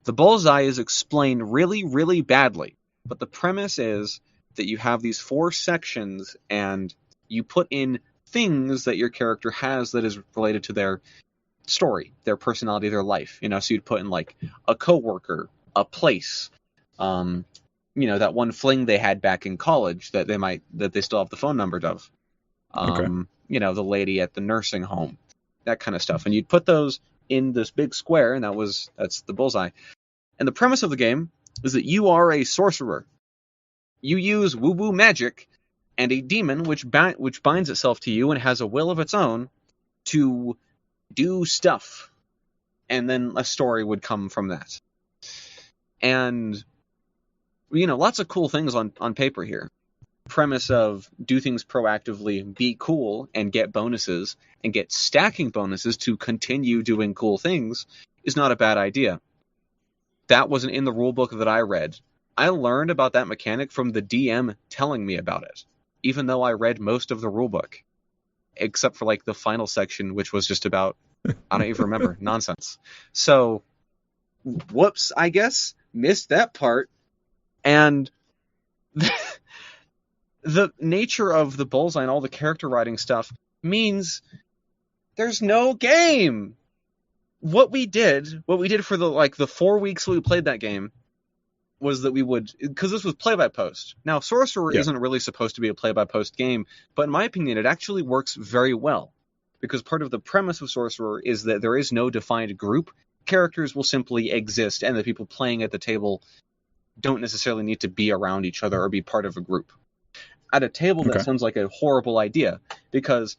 The bullseye is explained really, really badly, but the premise is that you have these 4 sections, and you put in things that your character has that is related to their story, their personality, their life. So you'd put in a coworker, a place, that one fling they had back in college that they still have the phone number of. Okay. The lady at the nursing home, that kind of stuff. And you'd put those in this big square, and that's the bullseye. And the premise of the game is that you are a sorcerer. You use woo-woo magic and a demon which binds itself to you and has a will of its own to do stuff. And then a story would come from that. And, lots of cool things on paper here. Premise of do things proactively, be cool, and get bonuses, and get stacking bonuses to continue doing cool things is not a bad idea. That wasn't in the rulebook that I read. I learned about that mechanic from the DM telling me about it, even though I read most of the rulebook, except for the final section, which was just about, I don't even remember, nonsense. So, whoops, I guess, missed that part. And the nature of the bullseye and all the character writing stuff means there's no game. what we did for the 4 weeks we played that game was that we would, because this was play-by-post. Now, Sorcerer isn't really supposed to be a play-by-post game, but in my opinion, it actually works very well. Because part of the premise of Sorcerer is that there is no defined group. Characters will simply exist, and the people playing at the table don't necessarily need to be around each other or be part of a group. At a table, that sounds like a horrible idea, because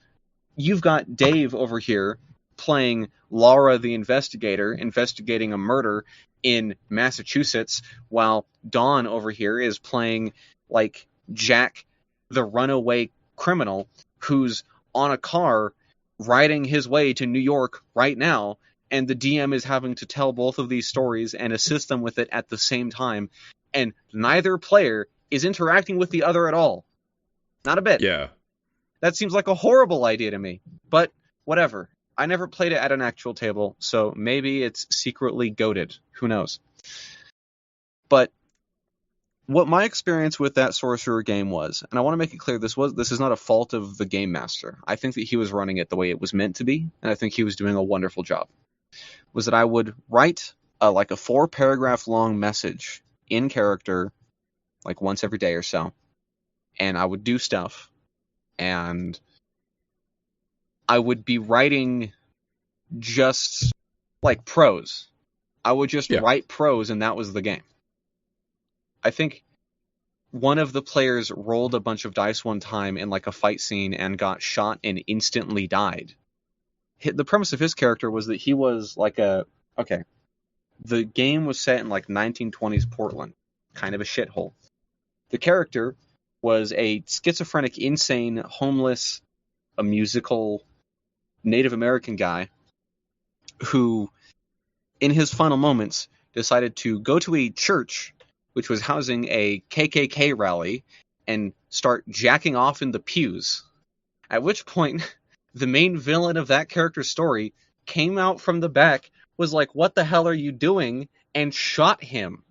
you've got Dave over here playing Laura the investigator, investigating a murder in Massachusetts, while Dawn over here is playing, like, Jack the runaway criminal who's on a car riding his way to New York right now, and the DM is having to tell both of these stories and assist them with it at the same time, and neither player is interacting with the other at all. Not a bit. Yeah. That seems like a horrible idea to me, but whatever. I never played it at an actual table, so maybe it's secretly goated. Who knows? But what my experience with that Sorcerer game was, and I want to make it clear, this is not a fault of the game master. I think that he was running it the way it was meant to be, and I think he was doing a wonderful job. Was that I would write a 4-paragraph long message in character, like once every day or so, and I would do stuff, and I would be writing just like prose. I would just write prose, and that was the game. I think one of the players rolled a bunch of dice one time in like a fight scene and got shot and instantly died. The premise of his character was that he was like the game was set in like 1920s Portland, kind of a shithole. The character was a schizophrenic, insane, homeless, a musical Native American guy who, in his final moments, decided to go to a church which was housing a KKK rally and start jacking off in the pews. At which point, the main villain of that character's story came out from the back, was like, "What the hell are you doing?" and shot him.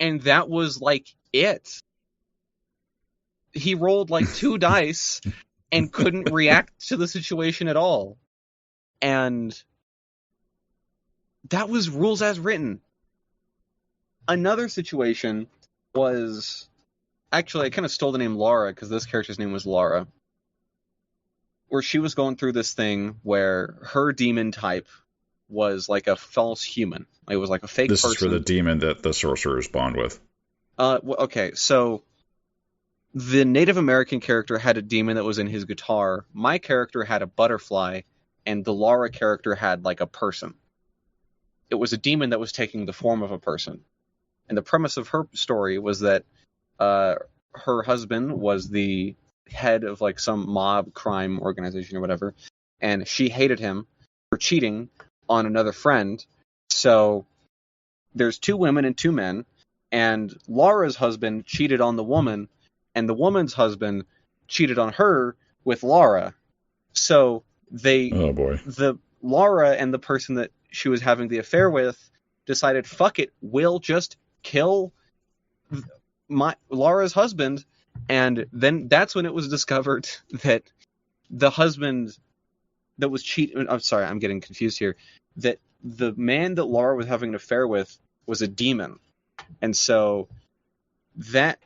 And that was like it. He rolled like 2 dice and couldn't react to the situation at all. And that was rules as written. Another situation was... Actually, I kind of stole the name Laura, because this character's name was Laura. Where she was going through this thing where her demon type was like a false human. It was like a fake person. This is for the demon that the sorcerers bond with. Okay, so the Native American character had a demon that was in his guitar. My character had a butterfly, and the Laura character had like a person. It was a demon that was taking the form of a person. And the premise of her story was that her husband was the head of like some mob crime organization or whatever, and she hated him for cheating on another friend. So there's 2 women and 2 men, and Laura's husband cheated on the woman, and the woman's husband cheated on her with Laura. So the Laura and the person that she was having the affair with decided, fuck it, we'll just kill Laura's husband. And then that's when it was discovered that the husband that was cheating... I'm sorry, I'm getting confused here. That the man that Laura was having an affair with was a demon. And so that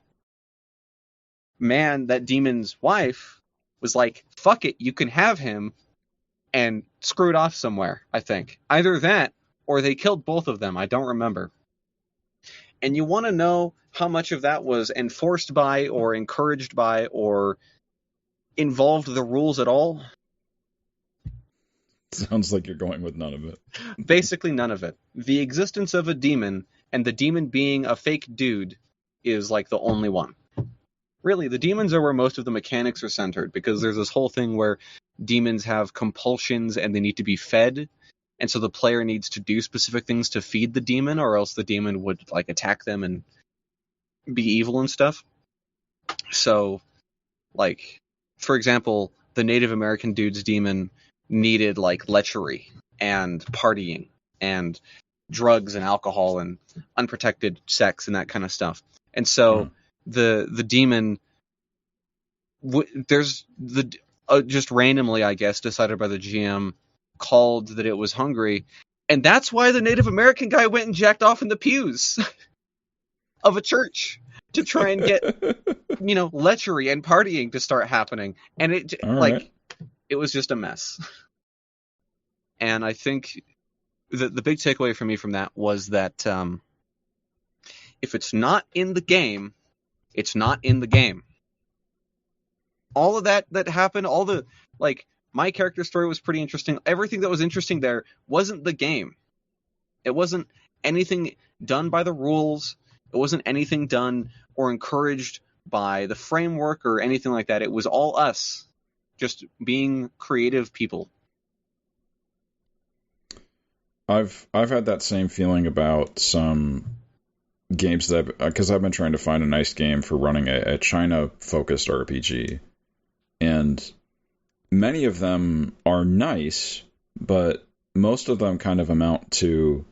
man, that demon's wife, was like, fuck it, you can have him, and screwed off somewhere, I think. Either that, or they killed both of them. I don't remember. And you want to know how much of that was enforced by, or encouraged by, or involved the rules at all? Sounds like you're going with none of it. Basically none of it. The existence of a demon, and the demon being a fake dude, is like the only one. Really, the demons are where most of the mechanics are centered, because there's this whole thing where demons have compulsions and they need to be fed, and so the player needs to do specific things to feed the demon, or else the demon would like attack them and be evil and stuff. So, like, for example, the Native American dude's demon needed like lechery and partying and drugs and alcohol and unprotected sex and that kind of stuff. And so the demon, there's the just randomly, I guess, decided by the GM, called that it was hungry, And that's why the Native American guy went and jacked off in the pews of a church to try and get, lechery and partying to start happening. And it was just a mess. And I think the big takeaway for me from that was that if it's not in the game, it's not in the game. All of that happened, all the, my character story was pretty interesting. Everything that was interesting there wasn't the game. It wasn't anything done by the rules. It wasn't anything done or encouraged by the framework or anything like that. It was all us, just being creative people. I've had that same feeling about some games because I've been trying to find a nice game for running a China-focused RPG, and many of them are nice, but most of them kind of amount to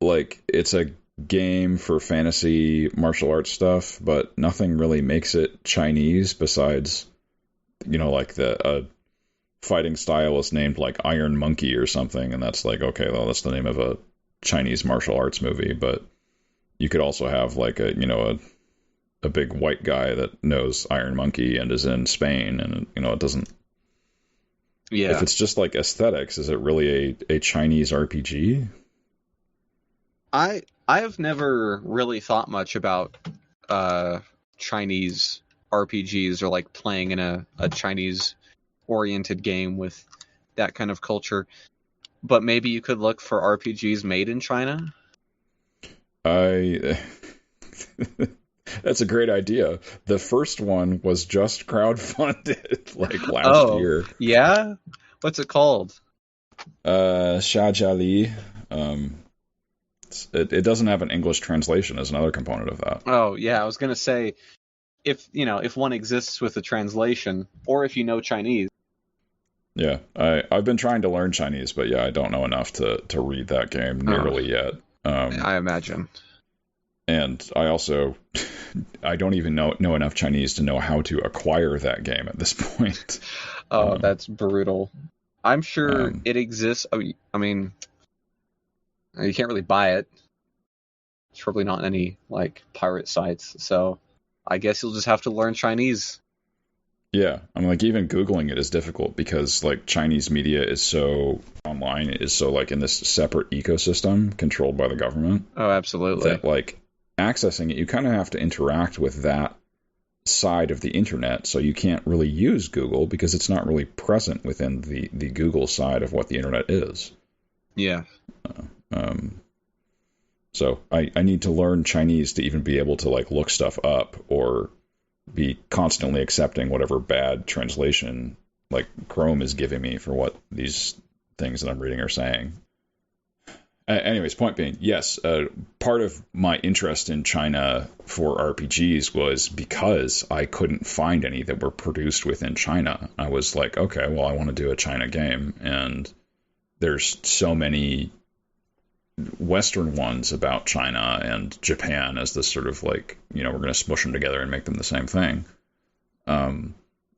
it's a game for fantasy martial arts stuff, but nothing really makes it Chinese besides the fighting style is named Iron Monkey or something, and that's okay, well, that's the name of a Chinese martial arts movie, but you could also have a big white guy that knows Iron Monkey and is in Spain, and it doesn't. Yeah. If it's just aesthetics, is it really a Chinese RPG? I have never really thought much about Chinese RPGs or playing in a Chinese oriented game with that kind of culture, but maybe you could look for RPGs made in China. That's a great idea. The first one was just crowdfunded last year. Yeah? What's it called? Shajali. It doesn't have an English translation as another component of that. Oh, yeah, I was going to say if one exists with a translation or if you know Chinese. Yeah, I've been trying to learn Chinese, but yeah, I don't know enough to read that game nearly yet. I imagine. And I also I don't even know enough Chinese to know how to acquire that game at this point. Oh, that's brutal. I'm sure it exists. I mean, you can't really buy it. It's probably not in any pirate sites. So I guess you'll just have to learn Chinese. Yeah, I'm even Googling it is difficult because Chinese media is so online, it is so in this separate ecosystem controlled by the government. Oh, absolutely. That accessing it, you kind of have to interact with that side of the internet, so you can't really use Google because it's not really present within the Google side of what the internet is. Yeah. So I need to learn Chinese to even be able to look stuff up or be constantly accepting whatever bad translation Chrome is giving me for what these things that I'm reading are saying. Anyways, point being, yes, part of my interest in China for RPGs was because I couldn't find any that were produced within China. I was okay, well, I want to do a China game, and there's so many Western ones about China and Japan as this sort of we're going to smush them together and make them the same thing.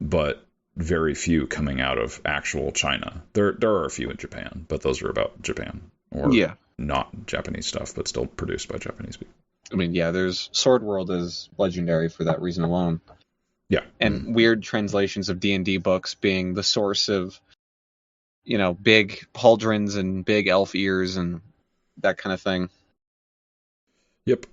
But very few coming out of actual China. There are a few in Japan, but those are about Japan or not Japanese stuff, but still produced by Japanese people. I mean, yeah, there's Sword World is legendary for that reason alone. Yeah. And weird translations of D&D books being the source of, big pauldrons and big elf ears and that kind of thing. Yep.